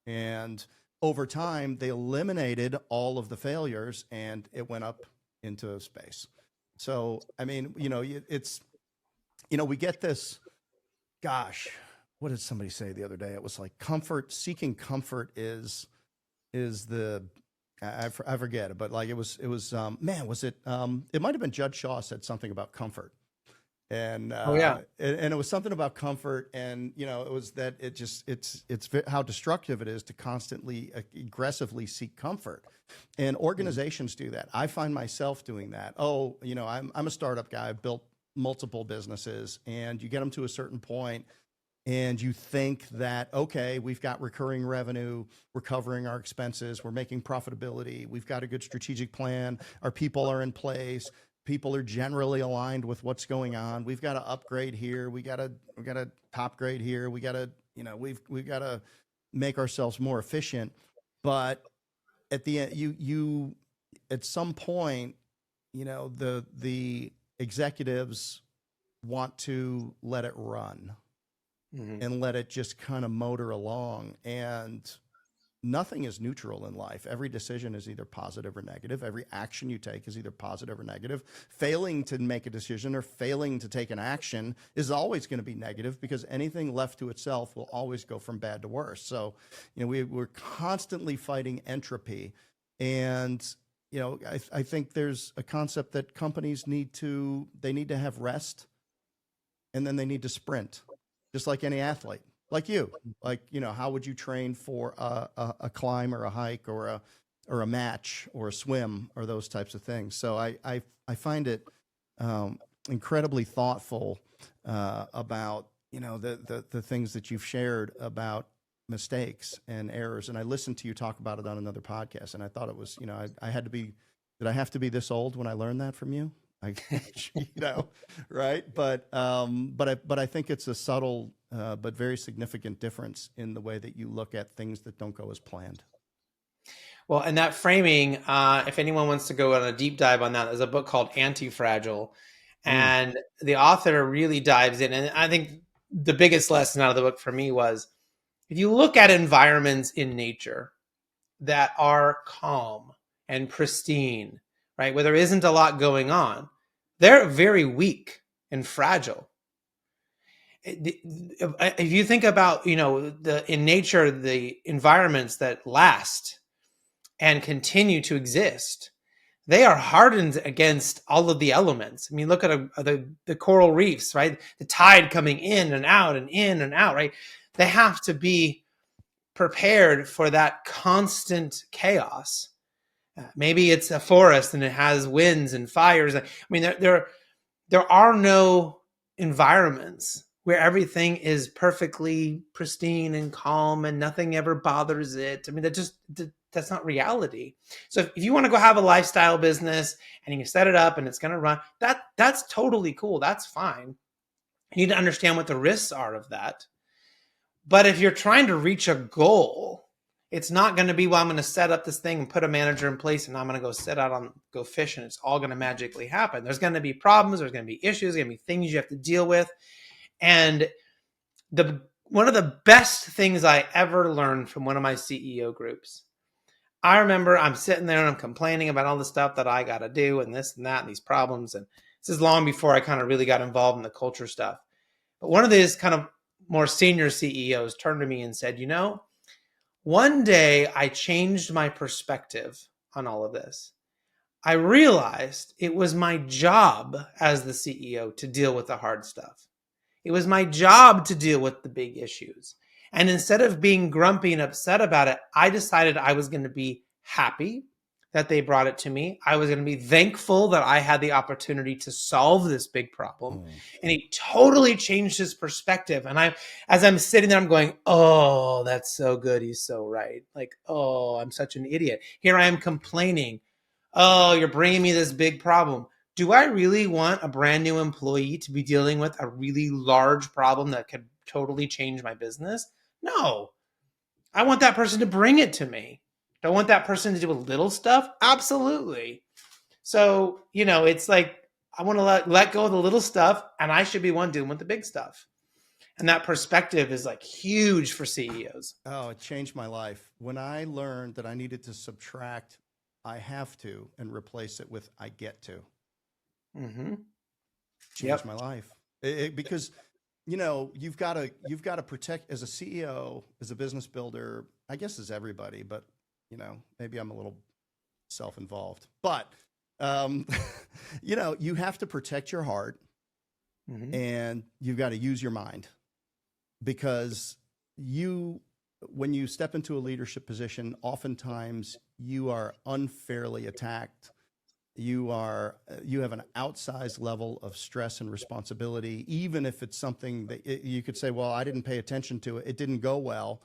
And over time, they eliminated all of the failures and it went up into space. So, I mean, it's, we get this, gosh, what did somebody say the other day? It was like seeking comfort is the, I forget it, but like it was man, was it, it might've been Judd Shaw said something about comfort. And, and it was something about comfort. And, it was that it's how destructive it is to constantly aggressively seek comfort. And organizations do that. I find myself doing that. Oh, I'm a startup guy. I've built multiple businesses, and you get them to a certain point and you think that, okay, we've got recurring revenue, we're covering our expenses, we're making profitability, we've got a good strategic plan, our people are in place, people are generally aligned with what's going on. We've got to upgrade here, we got to top grade here, we got to, we've got to make ourselves more efficient. But at the end, you at some point, the executives want to let it run and let it just kind of motor along. And nothing is neutral in life. Every decision is either positive or negative. Every action you take is either positive or negative. Failing to make a decision or failing to take an action is always going to be negative, because anything left to itself will always go from bad to worse. So, we're constantly fighting entropy. And, I think there's a concept that companies need to have rest, and then they need to sprint, just like any athlete. Like you, how would you train for a climb or a hike or a match or a swim or those types of things? So I find it incredibly thoughtful about the things that you've shared about mistakes and errors. And I listened to you talk about it on another podcast, and I thought it was, I had to be. Did I have to be this old when I learned that from you? Right? But I think it's a subtle but very significant difference in the way that you look at things that don't go as planned. Well, and that framing, if anyone wants to go on a deep dive on that, there's a book called Anti-Fragile, and the author really dives in. And I think the biggest lesson out of the book for me was, if you look at environments in nature that are calm and pristine, right, where there isn't a lot going on, they're very weak and fragile. If you think about, in nature, the environments that last and continue to exist, they are hardened against all of the elements. I mean, look at the coral reefs, right? The tide coming in and out and in and out, right? They have to be prepared for that constant chaos. Maybe it's a forest and it has winds and fires. I mean, there are no environments where everything is perfectly pristine and calm and nothing ever bothers it. I mean, that's not reality. So if you want to go have a lifestyle business and you set it up and it's going to run, that's totally cool. That's fine. You need to understand what the risks are of that. But if you're trying to reach a goal, it's not going to be, well, I'm going to set up this thing and put a manager in place and I'm going to go fish and it's all going to magically happen. There's going to be problems. There's going to be issues. There's going to be things you have to deal with. And one of the best things I ever learned from one of my CEO groups, I remember I'm sitting there and I'm complaining about all the stuff that I got to do and this and that and these problems. And this is long before I kind of really got involved in the culture stuff. But one of these kind of more senior CEOs turned to me and said, one day I changed my perspective on all of this. I realized it was my job as the CEO to deal with the hard stuff. It was my job to deal with the big issues. And instead of being grumpy and upset about it, I decided I was going to be happy that they brought it to me. I was going to be thankful that I had the opportunity to solve this big problem. And he totally changed his perspective. And as I'm sitting there, I'm going, oh, that's so good. He's so right. Like, oh, I'm such an idiot. Here I am complaining. Oh, you're bringing me this big problem. Do I really want a brand new employee to be dealing with a really large problem that could totally change my business? No. I want that person to bring it to me. Do I want that person to do a little stuff? Absolutely. So, it's like I want to let go of the little stuff, and I should be one doing with the big stuff. And that perspective is like huge for CEOs. Oh, it changed my life. When I learned that I needed to subtract I have to and replace it with I get to. Changed my life. Because you've got to protect, as a CEO, as a business builder, I guess as everybody, but maybe I'm a little self-involved, but you have to protect your heart, and you've got to use your mind, because when you step into a leadership position, oftentimes you are unfairly attacked. You have an outsized level of stress and responsibility, even if it's something that you could say, well, I didn't pay attention to it. It didn't go well.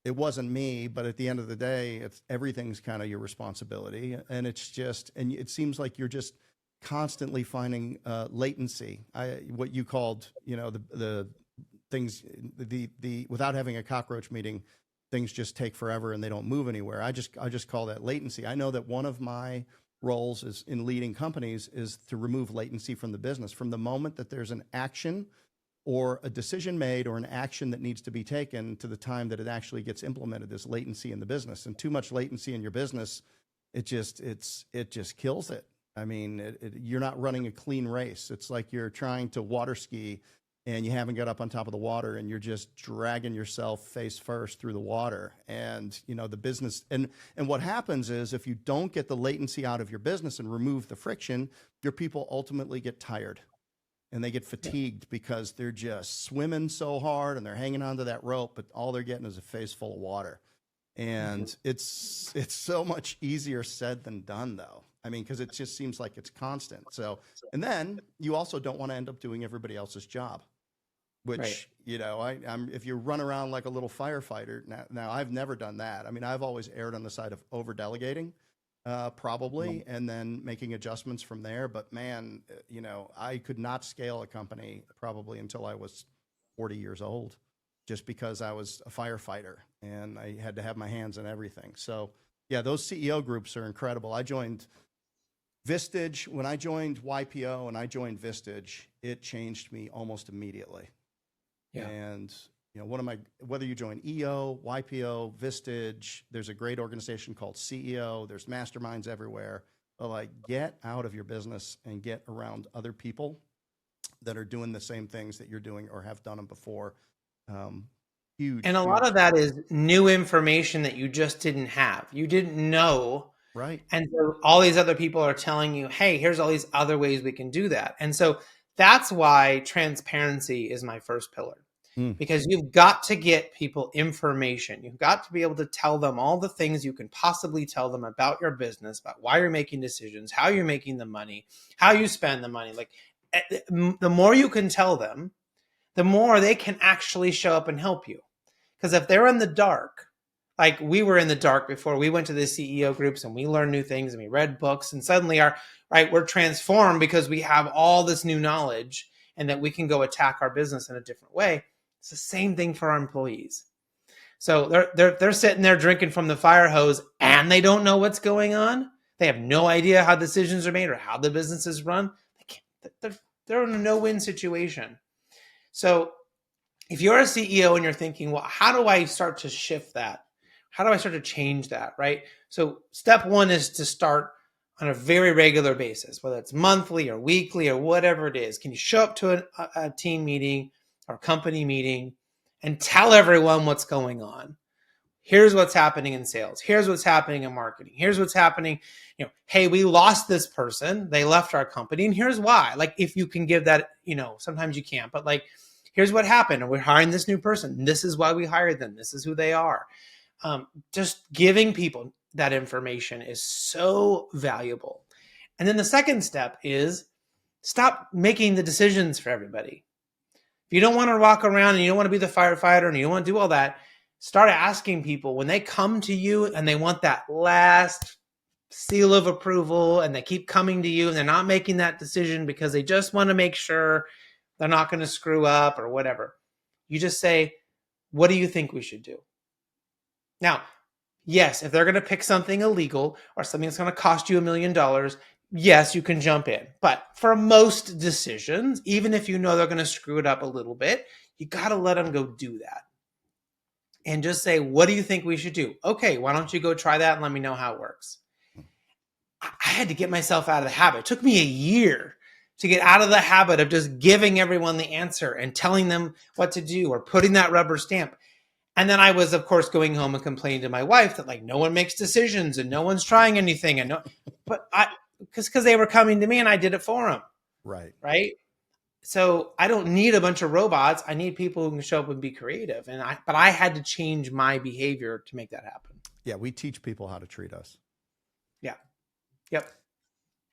It wasn't me. But at the end of the day, everything's kind of your responsibility. And and it seems like you're just constantly finding latency. What you called, the things, without having a cockroach meeting, things just take forever and they don't move anywhere. I just call that latency. I know that one of my roles is in leading companies is to remove latency from the business. From the moment that there's an action or a decision made or an action that needs to be taken to the time that it actually gets implemented, there's latency in the business. And too much latency in your business, it just kills it. I mean, you're not running a clean race. It's like you're trying to water ski and you haven't got up on top of the water and you're just dragging yourself face first through the water. And, the business, and what happens is if you don't get the latency out of your business and remove the friction, your people ultimately get tired and they get fatigued because they're just swimming so hard and they're hanging onto that rope, but all they're getting is a face full of water. And it's so much easier said than done, though. I mean, because it just seems like it's constant. So, and then you also don't want to end up doing everybody else's job, which, if you run around like a little firefighter, now I've never done that. I mean, I've always erred on the side of over delegating, probably, and then making adjustments from there. But man, I could not scale a company probably until I was 40 years old, just because I was a firefighter and I had to have my hands in everything. So yeah, those CEO groups are incredible. I joined Vistage. When I joined YPO and I joined Vistage, it changed me almost immediately. Yeah. And whether you join EO, YPO, Vistage, there's a great organization called CEO. There's masterminds everywhere. But like, get out of your business and get around other people that are doing the same things that you're doing or have done them before. Huge. And a lot of that is new information that you just didn't have. You didn't know. Right. And so all these other people are telling you, hey, here's all these other ways we can do that. And so that's why transparency is my first pillar, because you've got to get people information. You've got to be able to tell them all the things you can possibly tell them about your business, about why you're making decisions, how you're making the money, how you spend the money. Like, the more you can tell them, the more they can actually show up and help you. Because if they're in the dark, like we were in the dark before we went to the CEO groups and we learned new things and we read books, and suddenly we're transformed because we have all this new knowledge and that we can go attack our business in a different way. It's the same thing for our employees. So they're sitting there drinking from the fire hose and they don't know what's going on. They have no idea how decisions are made or how the business is run. They're in a no-win situation. So if you're a CEO and you're thinking, well, how do I start to shift that? How do I start to change that, right? So step one is to start on a very regular basis, whether it's monthly or weekly or whatever it is. Can you show up to a team meeting or company meeting and tell everyone what's going on? Here's what's happening in sales. Here's what's happening in marketing. Here's what's happening. Hey, we lost this person. They left our company, and here's why. Like, if you can give that, sometimes you can't, but like, here's what happened. And we're hiring this new person. This is why we hired them. This is who they are. Just giving people, that information is so valuable. And then the second step is stop making the decisions for everybody. If you don't want to walk around and you don't want to be the firefighter and you don't want to do all that, start asking people when they come to you and they want that last seal of approval and they keep coming to you and they're not making that decision because they just want to make sure they're not going to screw up or whatever. You just say, what do you think we should do? Now, yes, if they're going to pick something illegal or something that's going to cost you $1 million, yes, you can jump in. But for most decisions, even if you know they're going to screw it up a little bit, you got to let them go do that. And just say, what do you think we should do? Okay, why don't you go try that and let me know how it works? I had to get myself out of the habit. It took me a year to get out of the habit of just giving everyone the answer and telling them what to do or putting that rubber stamp. And then I was, of course, going home and complaining to my wife that like no one makes decisions and no one's trying anything. And because they were coming to me and I did it for them. Right. So I don't need a bunch of robots. I need people who can show up and be creative. But I had to change my behavior to make that happen. Yeah. We teach people how to treat us. Yeah. Yep.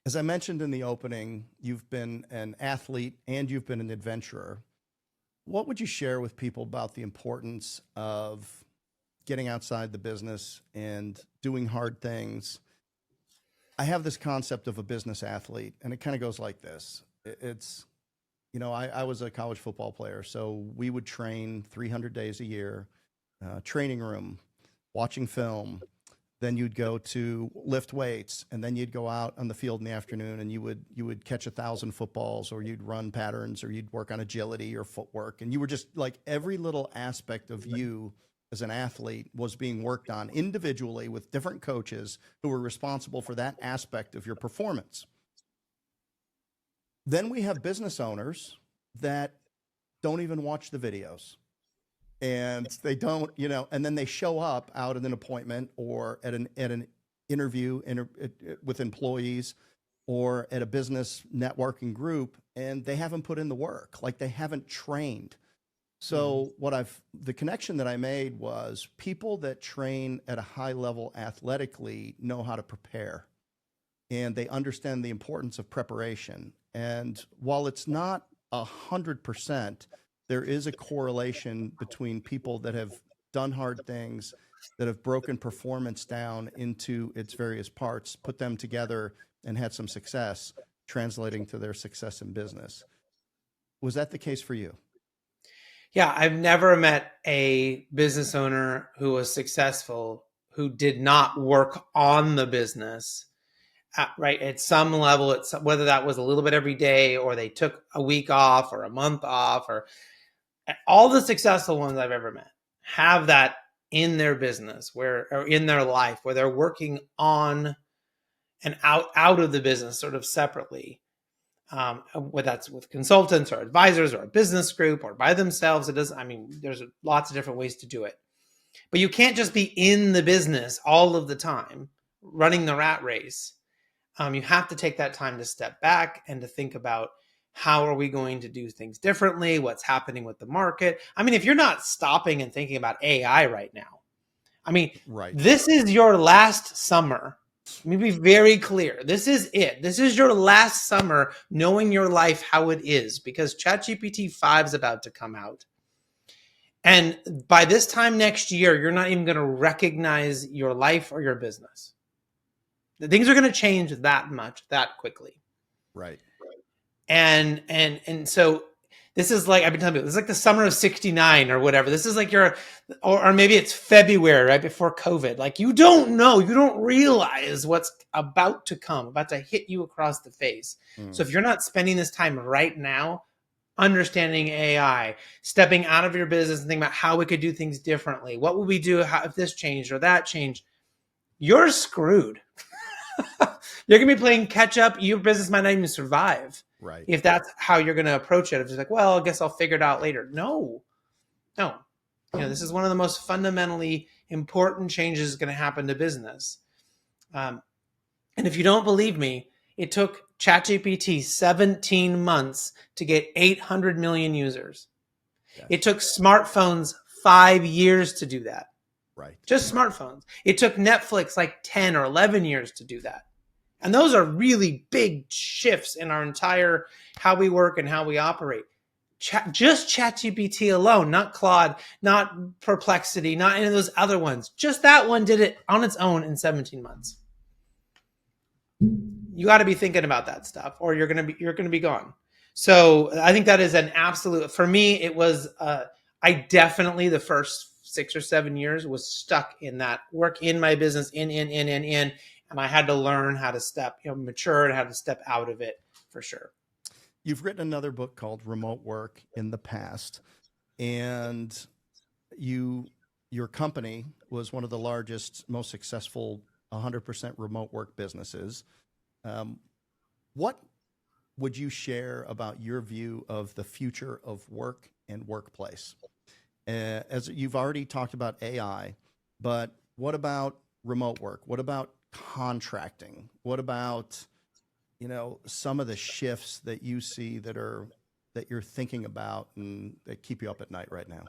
As I mentioned in the opening, you've been an athlete and you've been an adventurer. What would you share with people about the importance of getting outside the business and doing hard things? I have this concept of a business athlete, and it kind of goes like this. It's, you know, I was a college football player, so we would train 300 days a year, training room, watching film. Then you'd go to lift weights, and then you'd go out on the field in the afternoon and you would catch 1,000 footballs, or you'd run patterns, or you'd work on agility or footwork. And you were just like, every little aspect of you as an athlete was being worked on individually with different coaches who were responsible for that aspect of your performance. Then we have business owners that don't even watch the videos. And they don't, you know, and then they show up out at an appointment or at an interview with employees or at a business networking group, and they haven't put in the work, like they haven't trained. So the connection that I made was people that train at a high level athletically know how to prepare, and they understand the importance of preparation. And while it's not 100%, there is a correlation between people that have done hard things, that have broken performance down into its various parts, put them together, and had some success, translating to their success in business. Was that the case for you? Yeah, I've never met a business owner who was successful who did not work on the business, right? At some level, whether that was a little bit every day or they took a week off or a month off, or all the successful ones I've ever met have that in their business or in their life where they're working on and out of the business sort of separately. Whether that's with consultants or advisors or a business group or by themselves. There's lots of different ways to do it. But you can't just be in the business all of the time, running the rat race. You have to take that time to step back and to think about, how are we going to do things differently? What's happening with the market? I mean, if you're not stopping and thinking about AI right now, This is your last summer. Let me be very clear. This is it. This is your last summer knowing your life how it is, because ChatGPT 5 is about to come out. And by this time next year, you're not even going to recognize your life or your business. Things are going to change that much, that quickly. Right. And so this is like, I've been telling you, this is like the summer of 69 or whatever. This is like or maybe it's February, right before COVID. Like, you don't know, you don't realize what's about to come, about to hit you across the face. So if you're not spending this time right now, understanding AI, stepping out of your business and thinking about how we could do things differently. What would we do if this changed or that changed? You're screwed. You're going to be playing catch up. Your business might not even survive. Right. If that's how you're going to approach it. If it's like, well, I guess I'll figure it out later. No. This is one of the most fundamentally important changes going to happen to business. And if you don't believe me, it took ChatGPT 17 months to get 800 million users. Yes. It took smartphones 5 years to do that. Right. Just smartphones. It took Netflix like 10 or 11 years to do that. And those are really big shifts in our entire how we work and how we operate. Just ChatGPT alone, not Claude, not Perplexity, not any of those other ones. Just that one did it on its own in 17 months. You got to be thinking about that stuff, or you're gonna be gone. So I think that is an absolute. For me, it was. I definitely the first 6 or 7 years was stuck in that work in my business, in, and I had to learn how to mature and how to step out of it for sure. You've written another book called Remote Work in the past, and your company was one of the largest, most successful 100% remote work businesses. What would you share about your view of the future of work and workplace? As you've already talked about AI, but what about remote work? What about contracting? What about, some of the shifts that you see that you're thinking about and that keep you up at night right now?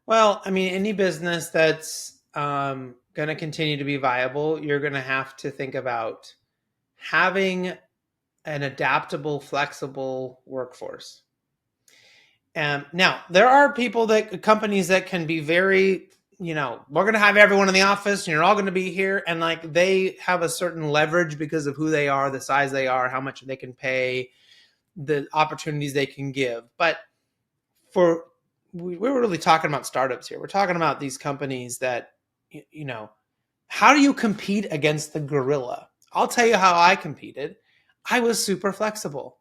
Well, I mean, any business that's going to continue to be viable, you're going to have to think about having an adaptable, flexible workforce. Now, there are companies that can be very, we're going to have everyone in the office and you're all going to be here. And like they have a certain leverage because of who they are, the size they are, how much they can pay, the opportunities they can give. But we were really talking about startups here. We're talking about these companies that, how do you compete against the gorilla? I'll tell you how I competed. I was super flexible.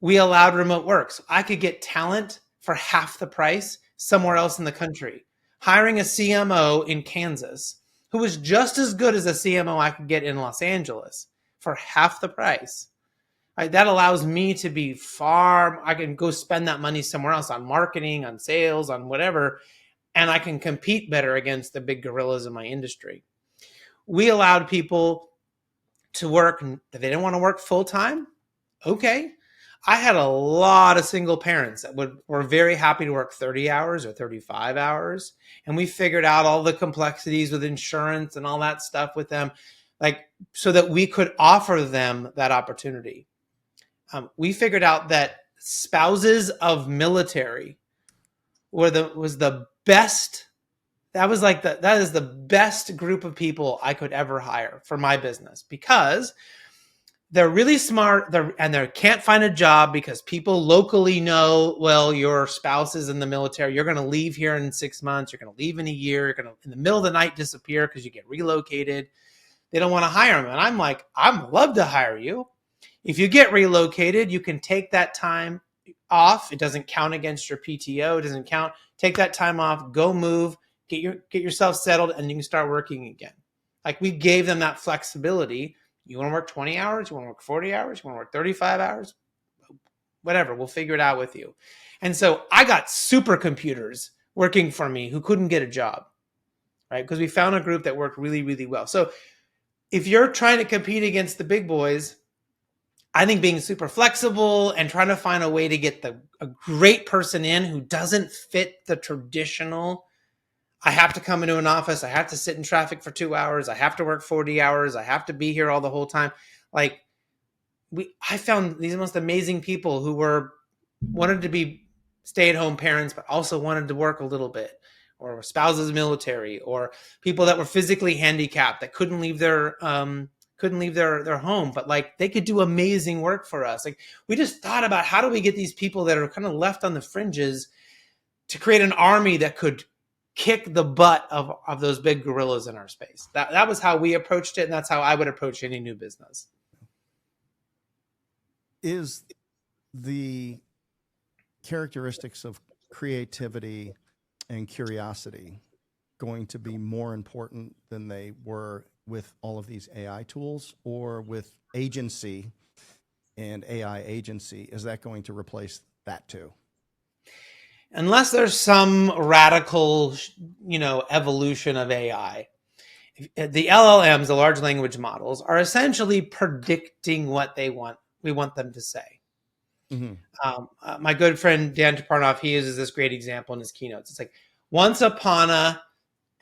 We allowed remote work. So I could get talent for half the price somewhere else in the country. Hiring a CMO in Kansas who was just as good as a CMO I could get in Los Angeles for half the price. Right, that allows me to be I can go spend that money somewhere else on marketing, on sales, on whatever, and I can compete better against the big gorillas in my industry. We allowed people to work, if they didn't want to work full time, okay. I had a lot of single parents that were very happy to work 30 hours or 35 hours. And we figured out all the complexities with insurance and all that stuff with them, so that we could offer them that opportunity. We figured out that spouses of military was the best. That is the best group of people I could ever hire for my business, because they're really smart and they can't find a job because people locally know, well, your spouse is in the military. You're going to leave here in 6 months. You're going to leave in a year. You're going to, in the middle of the night, disappear because you get relocated. They don't want to hire them. And I'm like, I'd love to hire you. If you get relocated, you can take that time off. It doesn't count against your PTO. It doesn't count. Take that time off, go move, get yourself settled, and you can start working again. Like, we gave them that flexibility. You want to work 20 hours? You want to work 40 hours? You want to work 35 hours? Whatever. We'll figure it out with you. And so I got supercomputers working for me who couldn't get a job, right? Because we found a group that worked really, really well. So if you're trying to compete against the big boys, I think being super flexible and trying to find a way to get a great person in who doesn't fit the traditional, I have to come into an office, I have to sit in traffic for 2 hours, I have to work 40 hours, I have to be here all the whole time. I found these most amazing people who wanted to be stay-at-home parents, but also wanted to work a little bit, or spouses of the military, or people that were physically handicapped that couldn't leave their home, but they could do amazing work for us. We just thought about, how do we get these people that are kind of left on the fringes to create an army that could kick the butt of those big gorillas in our space. That was how we approached it, and that's how I would approach any new business. Is the characteristics of creativity and curiosity going to be more important than they were with all of these AI tools, or with agency and AI agency? Is that going to replace that too? Unless there's some radical, evolution of AI. The LLMs, the large language models, are essentially predicting what we want them to say. Mm-hmm. My good friend Dan Taparnoff, he uses this great example in his keynotes. It's like, once upon a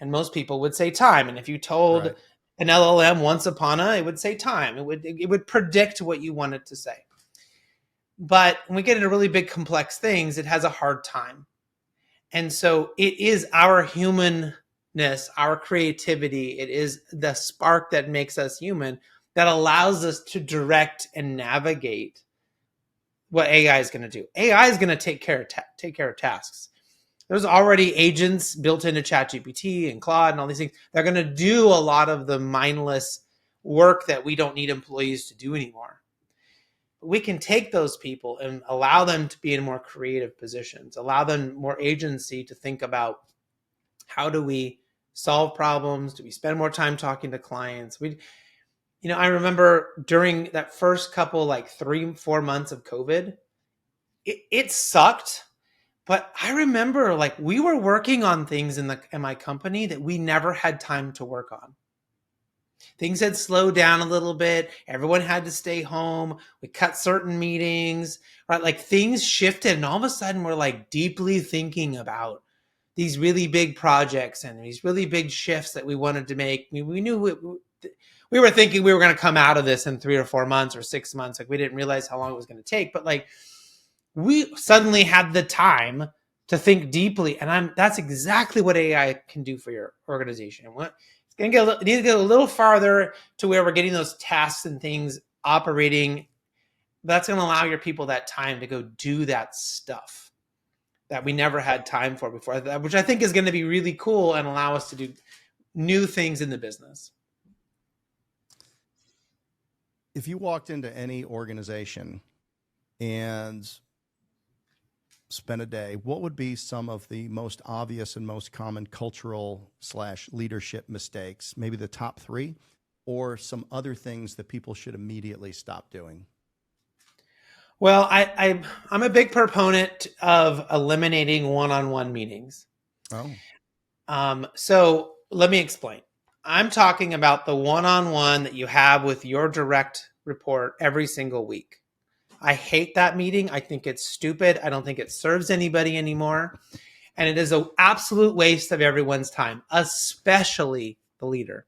And most people would say time. And if you told Right. an LLM once upon a, it would say time. It would predict what you want it to say. But when we get into really big complex things, it has a hard time. And so it is our humanness, our creativity. It is the spark that makes us human that allows us to direct and navigate what AI is going to do. AI is going to take care of tasks. There's already agents built into ChatGPT and Claude and all these things. They're going to do a lot of the mindless work that we don't need employees to do anymore. But we can take those people and allow them to be in more creative positions, allow them more agency to think about how do we solve problems? Do we spend more time talking to clients? I remember during that first couple, like 3-4 months of COVID, it sucked. But I remember like we were working on things in my company that we never had time to work on. Things had slowed down a little bit. Everyone had to stay home. We cut certain meetings, right? Like things shifted, and all of a sudden we're like deeply thinking about these really big projects and these really big shifts that we wanted to make. We knew we were thinking we were going to come out of this in 3 or 4 months or 6 months. Like we didn't realize how long it was going to take, but like we suddenly had the time to think deeply. And that's exactly what AI can do for your organization. It needs to get a little farther to where we're getting those tasks and things operating. That's going to allow your people that time to go do that stuff that we never had time for before, which I think is going to be really cool and allow us to do new things in the business. If you walked into any organization and spent a day, what would be some of the most obvious and most common cultural / leadership mistakes? Maybe the top 3, or some other things that people should immediately stop doing? Well, I'm a big proponent of eliminating one-on-one meetings. Oh. So let me explain. I'm talking about the one-on-one that you have with your direct report every single week. I hate that meeting. I think it's stupid. I don't think it serves anybody anymore. And it is an absolute waste of everyone's time, especially the leader.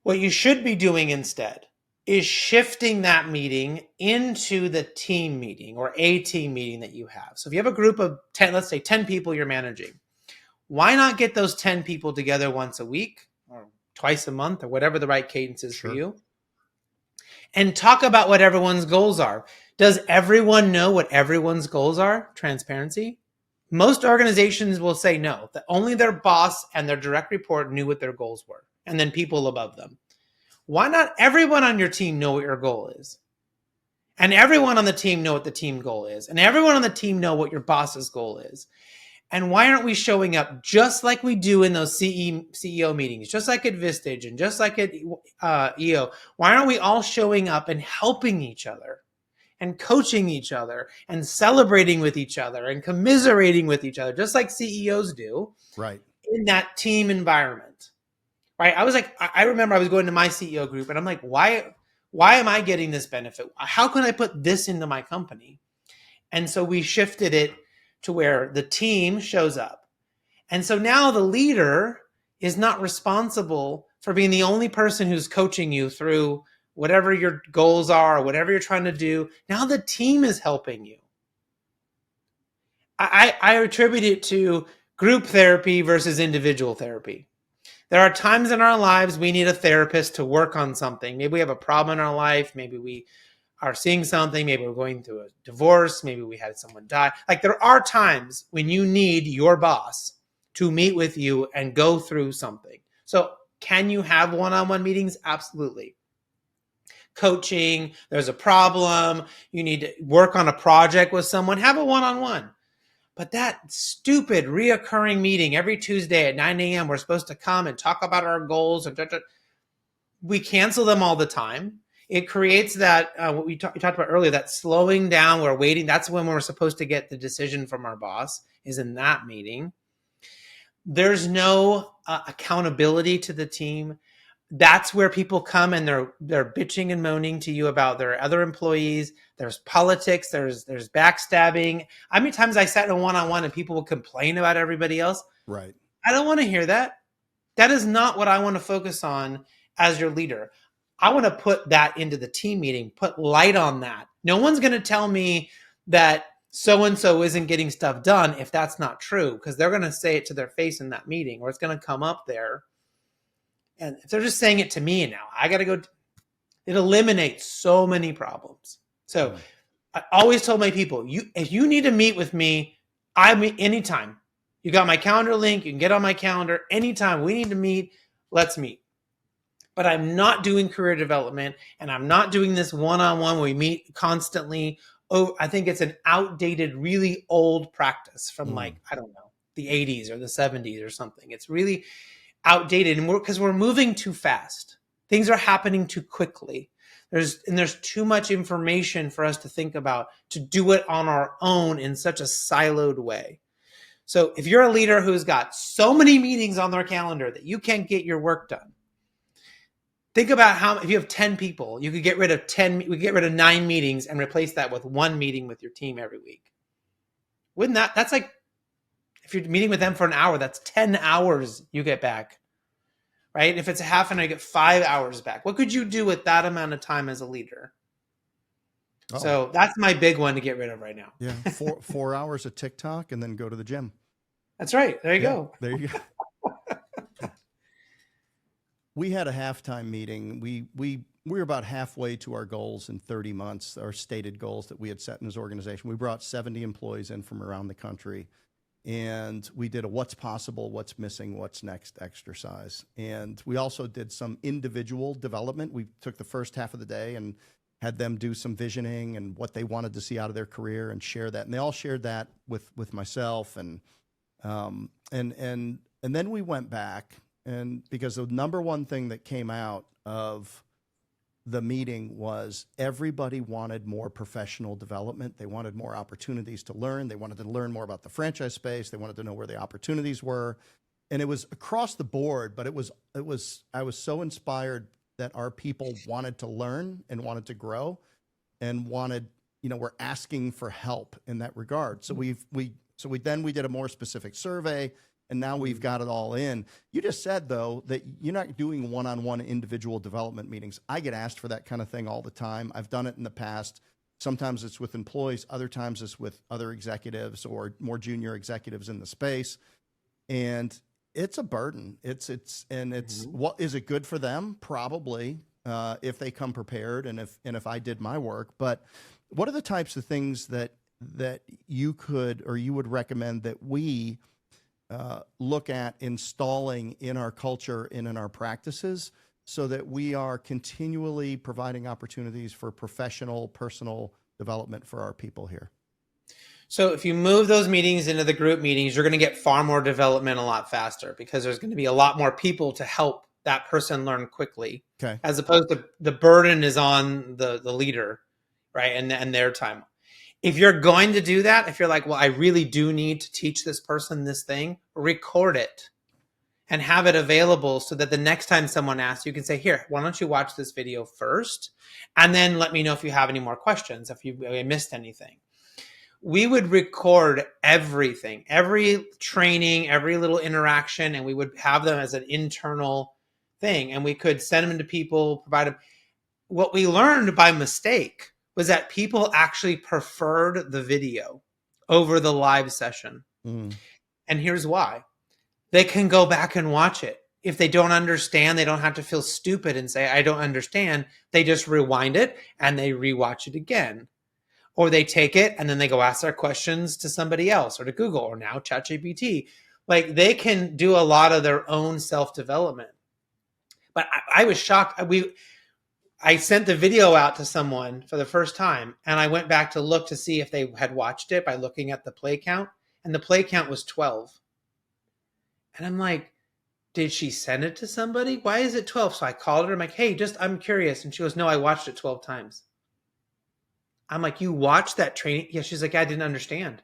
What you should be doing instead is shifting that meeting into the team meeting or a team meeting that you have. So if you have a group of 10, let's say 10 people you're managing, why not get those 10 people together once a week or twice a month or whatever the right cadence is for you, and talk about what everyone's goals are. Does everyone know what everyone's goals are? Transparency. Most organizations will say no, that only their boss and their direct report knew what their goals were, and then people above them. Why not everyone on your team know what your goal is? And everyone on the team know what the team goal is. And everyone on the team know what your boss's goal is. And why aren't we showing up just like we do in those CEO meetings, just like at Vistage and just like at EO? Why aren't we all showing up and helping each other and coaching each other and celebrating with each other and commiserating with each other, just like CEOs do, Right, in that team environment? Right? I remember I was going to my CEO group and I'm like, why am I getting this benefit? How can I put this into my company? And so we shifted it to where the team shows up. And so now the leader is not responsible for being the only person who's coaching you through whatever your goals are or whatever you're trying to do. Now the team is helping you. I attribute it to group therapy versus individual therapy. There are times in our lives we need a therapist to work on something. Maybe we have a problem in our life. Maybe we are seeing something. Maybe we're going through a divorce. Maybe we had someone die. Like there are times when you need your boss to meet with you and go through something. So can you have one-on-one meetings? Absolutely. Coaching, there's a problem. You need to work on a project with someone. Have a one-on-one. But that stupid reoccurring meeting every Tuesday at 9 a.m., we're supposed to come and talk about our goals. We cancel them all the time. It creates that, what we talked about earlier, that slowing down, we're waiting. That's when we're supposed to get the decision from our boss, is in that meeting. There's no accountability to the team. That's where people come and they're bitching and moaning to you about their other employees. There's politics. There's backstabbing. How many times I sat in a one-on-one and people would complain about everybody else? right. I don't want to hear that. That is not what I want to focus on as your leader. I want to put that into the team meeting, put light on that. No one's going to tell me that so-and-so isn't getting stuff done if that's not true, because they're going to say it to their face in that meeting, or it's going to come up there. And if they're just saying it to me now, I got to go. It eliminates so many problems. So I always told my people, if you need to meet with me, anytime. You got my calendar link. You can get on my calendar anytime. We need to meet. Let's meet. But I'm not doing career development, and I'm not doing this one-on-one where we meet constantly. Oh, I think it's an outdated, really old practice from I don't know, the 80s or the 70s or something. It's really outdated, and because we're moving too fast. Things are happening too quickly. There's too much information for us to think about to do it on our own in such a siloed way. So if you're a leader who's got so many meetings on their calendar that you can't get your work done, think about if you have 10 people, you could get rid of 9 meetings and replace that with 1 meeting with your team every week. That's like, if you're meeting with them for an hour, that's 10 hours you get back, right? If it's a half an hour, you get 5 hours back. What could you do with that amount of time as a leader? Oh. So that's my big one to get rid of right now. Yeah, 4 hours of TikTok and then go to the gym. That's right. There you go. There you go. We had a halftime meeting. We were about halfway to our goals in 30 months, our stated goals that we had set in this organization. We brought 70 employees in from around the country, and we did a what's possible, what's missing, what's next exercise. And we also did some individual development. We took the first half of the day and had them do some visioning and what they wanted to see out of their career and share that. And they all shared that with myself. And then we went back, and because the number one thing that came out of the meeting was everybody wanted more professional development. They wanted more opportunities to learn. They wanted to learn more about the franchise space. They wanted to know where the opportunities were. And it was across the board, but I was so inspired that our people wanted to learn and wanted to grow and we're asking for help in that regard. So we did a more specific survey, and now we've got it all in. You just said, though, that you're not doing one-on-one individual development meetings. I get asked for that kind of thing all the time. I've done it in the past. Sometimes it's with employees. Other times it's with other executives or more junior executives in the space. And it's a burden. What is it good for them? Probably, if they come prepared and if I did my work. But what are the types of things that you could or you would recommend that we look at installing in our culture and in our practices so that we are continually providing opportunities for professional, personal development for our people here? So if you move those meetings into the group meetings, you're going to get far more development a lot faster, because there's going to be a lot more people to help that person learn quickly. Okay. As opposed to the burden is on the leader, right? And their time. If you're going to do that, if you're like, well, I really do need to teach this person this thing, record it and have it available so that the next time someone asks, you can say, here, why don't you watch this video first? And then let me know if you have any more questions, if you missed anything. We would record everything, every training, every little interaction, and we would have them as an internal thing. And we could send them to people, provide them. What we learned by mistake was that people actually preferred the video over the live session. And here's why. They can go back and watch it. If they don't understand, they don't have to feel stupid and say, I don't understand. They just rewind it and they rewatch it again. Or they take it and then they go ask their questions to somebody else or to Google or now ChatGPT. Like, they can do a lot of their own self-development. But I was shocked. I sent the video out to someone for the first time, and I went back to look to see if they had watched it by looking at the play count, and the play count was 12. And I'm like, did she send it to somebody? Why is it 12? So I called her. I'm like, hey, I'm curious. And she goes, no, I watched it 12 times. I'm like, you watched that training? Yeah. She's like, I didn't understand.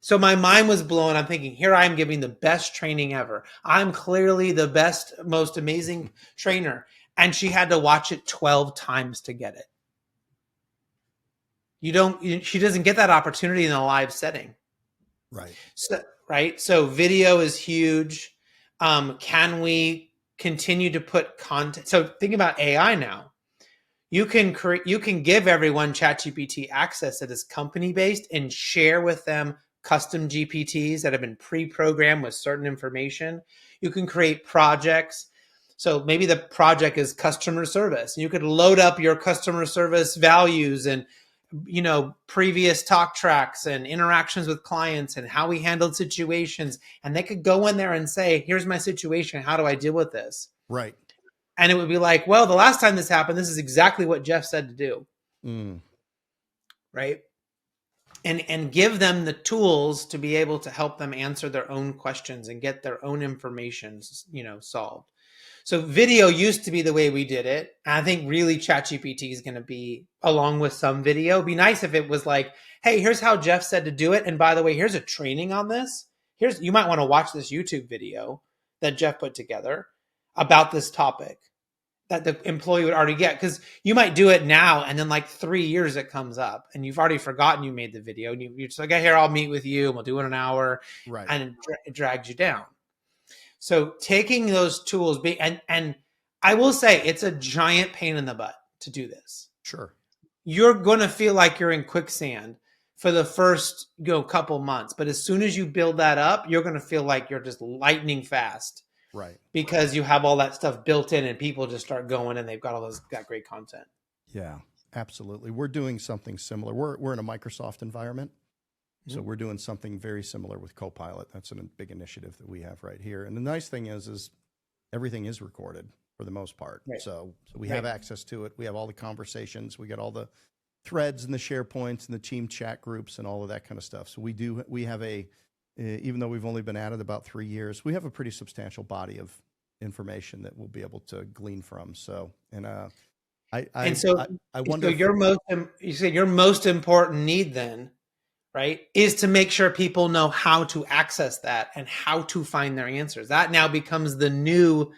So my mind was blown. I'm thinking, here I am giving the best training ever. I'm clearly the best, most amazing trainer. And she had to watch it 12 times to get it. She doesn't get that opportunity in a live setting. Right. So right? So video is huge. Can we continue to put content? So think about AI now. You can give everyone ChatGPT access that is company based and share with them custom GPTs that have been pre-programmed with certain information. You can create projects. So maybe the project is customer service. You could load up your customer service values and previous talk tracks and interactions with clients and how we handled situations, and they could go in there and say, here's my situation, how do I deal with this? Right. And it would be like, well, the last time this happened, this is exactly what Jeff said to do. Right. And give them the tools to be able to help them answer their own questions and get their own information, solved. So video used to be the way we did it. I think really ChatGPT is going to be, along with some video. It'd be nice if it was like, hey, here's how Jeff said to do it. And by the way, here's a training on this. You might want to watch this YouTube video that Jeff put together about this topic that the employee would already get. Because you might do it now, and then like 3 years it comes up and you've already forgotten you made the video. And you're just like, hey, here, I'll meet with you and we'll do it in an hour. Right. And it drags you down. So taking those tools, and I will say it's a giant pain in the butt to do this. Sure. You're going to feel like you're in quicksand for the first couple months. But as soon as you build that up, you're going to feel like you're just lightning fast. Right. Because you have all that stuff built in and people just start going and they've got got great content. Yeah, absolutely. We're doing something similar. We're in a Microsoft environment. So we're doing something very similar with Copilot. That's a big initiative that we have right here. And the nice thing is everything is recorded for the most part. Right. So we have access to it. We have all the conversations. We got all the threads and the SharePoints and the team chat groups and all of that kind of stuff. So we have even though we've only been at it about 3 years, we have a pretty substantial body of information that we'll be able to glean from. So, I wonder. So you say your most important need then, right, is to make sure people know how to access that and how to find their answers. That now becomes the new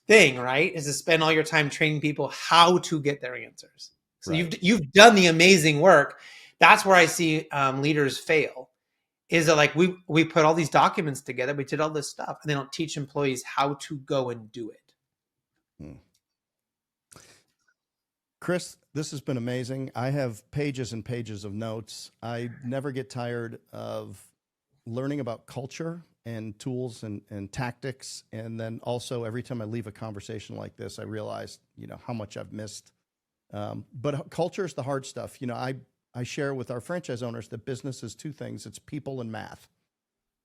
thing, right? Is to spend all your time training people how to get their answers. So right. You've done the amazing work. That's where I see leaders fail. Is that like we put all these documents together, we did all this stuff, and they don't teach employees how to go and do it. Chris, this has been amazing. I have pages and pages of notes. I never get tired of learning about culture and tools and tactics. And then also every time I leave a conversation like this, I realize, how much I've missed. But culture is the hard stuff. I share with our franchise owners that business is two things. It's people and math.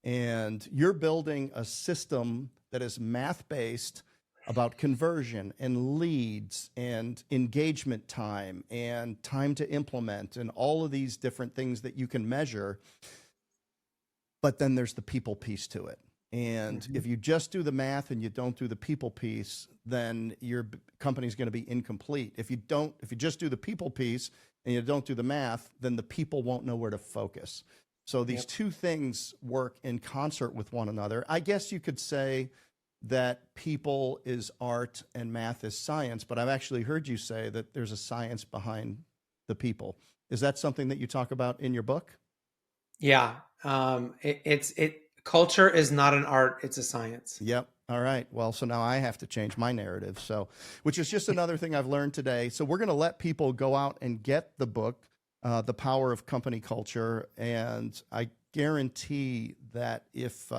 And you're building a system that is math-based about conversion and leads and engagement time and time to implement and all of these different things that you can measure. But then there's the people piece to it. And if you just do the math and you don't do the people piece, then your company's going to be incomplete. If you just do the people piece and you don't do the math, then the people won't know where to focus. So these two things work in concert with one another. I guess you could say that people is art and math is science, but I've actually heard you say that there's a science behind the people. Is that something that you talk about in your book? Yeah. Culture is not an art, it's a science. Yep. All right. Well, so now I have to change my narrative. So, which is just another thing I've learned today. So we're going to let people go out and get the book, The Power of Company Culture. And I guarantee that if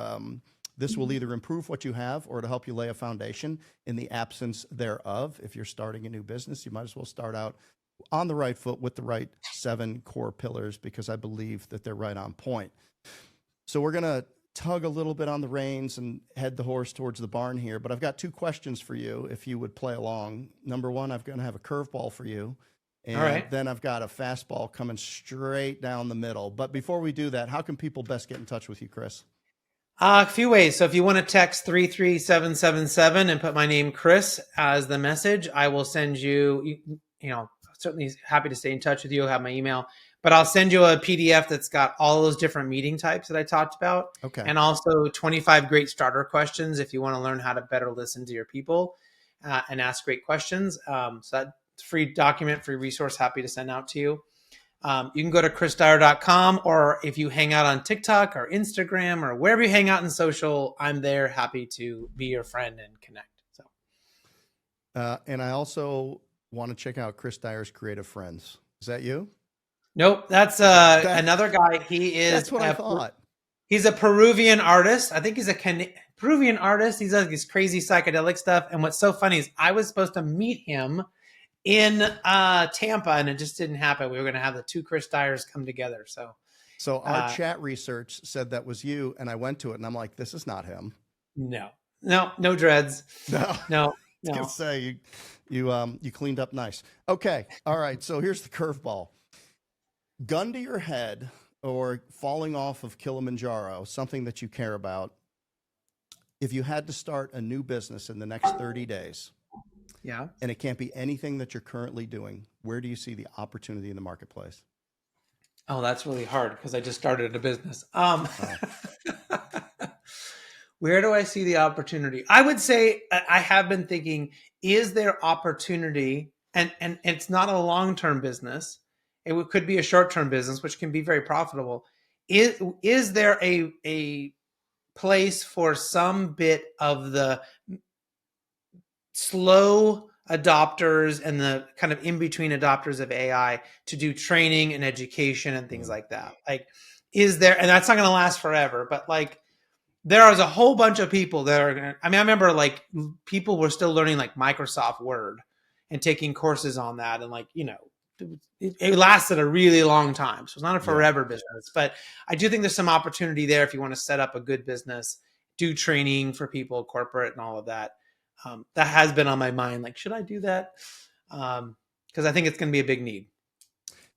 this will either improve what you have or to help you lay a foundation in the absence thereof. If you're starting a new business, you might as well start out on the right foot with the right 7 core pillars, because I believe that they're right on point. So we're going to tug a little bit on the reins and head the horse towards the barn here, but I've got 2 questions for you if you would play along. Number 1, I'm going to have a curveball for you. And then I've got a fastball coming straight down the middle. But before we do that, how can people best get in touch with you, Chris? A few ways. So if you want to text 33777 and put my name, Chris, as the message, I will send you, certainly happy to stay in touch with you. I'll have my email, but I'll send you a PDF that's got all those different meeting types that I talked about. Okay. And also 25 great starter questions if you want to learn how to better listen to your people and ask great questions. So that free document, free resource, happy to send out to you. You can go to chrisdyer.com, or if you hang out on TikTok or Instagram or wherever you hang out in social, I'm there, happy to be your friend and connect. So, and I also want to check out Chris Dyer's Creative Friends. Is that you? nope, that's That, another guy. He is that's what I thought. He's a Peruvian artist. I think he's a Peruvian artist. He does this crazy psychedelic stuff. And what's so funny is I was supposed to meet him in Tampa, and it just didn't happen. We were going to have the two Chris Dyers come together. So our chat research said that was you, and I went to it, and I'm like, this is not him. No dreads. No. I was gonna say you cleaned up nice. Okay, all right. So here's the curveball: gun to your head, or falling off of Kilimanjaro, something that you care about. If you had to start a new business in the next 30 days, yeah, and it can't be anything that you're currently doing, where do you see the opportunity in the marketplace? Oh, that's really hard because I just started a business. Where do I see the opportunity? I would say I have been thinking, is there opportunity? And it's not a long-term business. It could be a short-term business, which can be very profitable. Is there a place for some bit of the slow adopters and the kind of in-between adopters of AI to do training and education and things like that? Like, is there, and that's not going to last forever, but like, there is a whole bunch of people that are going to, I mean, I remember like people were still learning like Microsoft Word and taking courses on that. And like, it lasted a really long time. So it's not a forever business, but I do think there's some opportunity there if you want to set up a good business, do training for people, corporate and all of that. That has been on my mind. Like, should I do that? Because I think it's going to be a big need.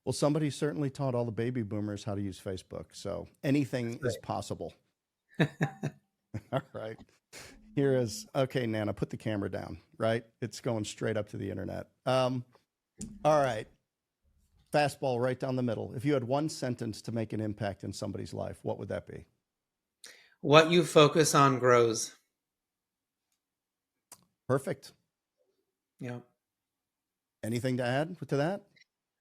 Well, somebody certainly taught all the baby boomers how to use Facebook. So anything is possible. All right. Here is, okay, Nana, put the camera down, right? It's going straight up to the internet. All right. Fastball right down the middle. If you had one sentence to make an impact in somebody's life, what would that be? What you focus on grows. Perfect. Yeah. Anything to add to that?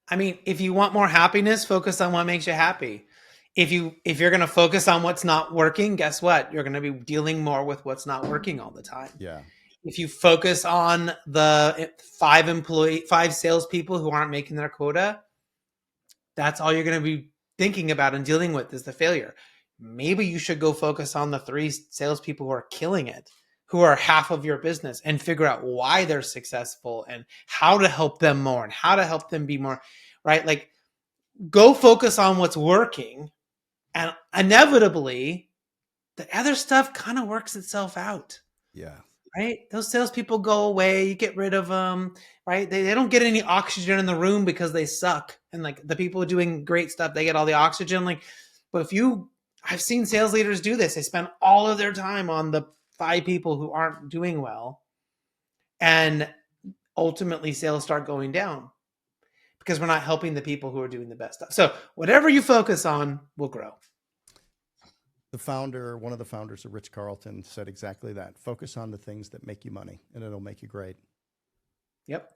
I mean, if you want more happiness, focus on what makes you happy. If you're going to focus on what's not working, guess what? You're going to be dealing more with what's not working all the time. Yeah. If you focus on the five salespeople who aren't making their quota, that's all you're going to be thinking about and dealing with is the failure. Maybe you should go focus on the 3 salespeople who are killing it, who are half of your business, and figure out why they're successful and how to help them more and how to help them be more, right? Like, go focus on what's working, and inevitably the other stuff kind of works itself out. Yeah. Right? Those salespeople go away. You get rid of them, right? They don't get any oxygen in the room because they suck. And like the people doing great stuff, they get all the oxygen. Like, but I've seen sales leaders do this. They spend all of their time on the 5 people who aren't doing well. And ultimately sales start going down because we're not helping the people who are doing the best stuff. So whatever you focus on will grow. One of the founders of Rich Carlton said exactly that. Focus on the things that make you money and it'll make you great. Yep.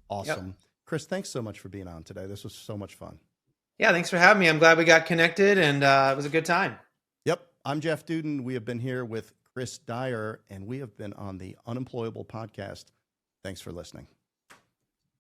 Awesome. Yep. Chris, thanks so much for being on today. This was so much fun. Yeah, thanks for having me. I'm glad we got connected, and it was a good time. Yep. I'm Jeff Dudan. We have been here with Chris Dyer, and we have been on the Unemployable podcast. Thanks for listening.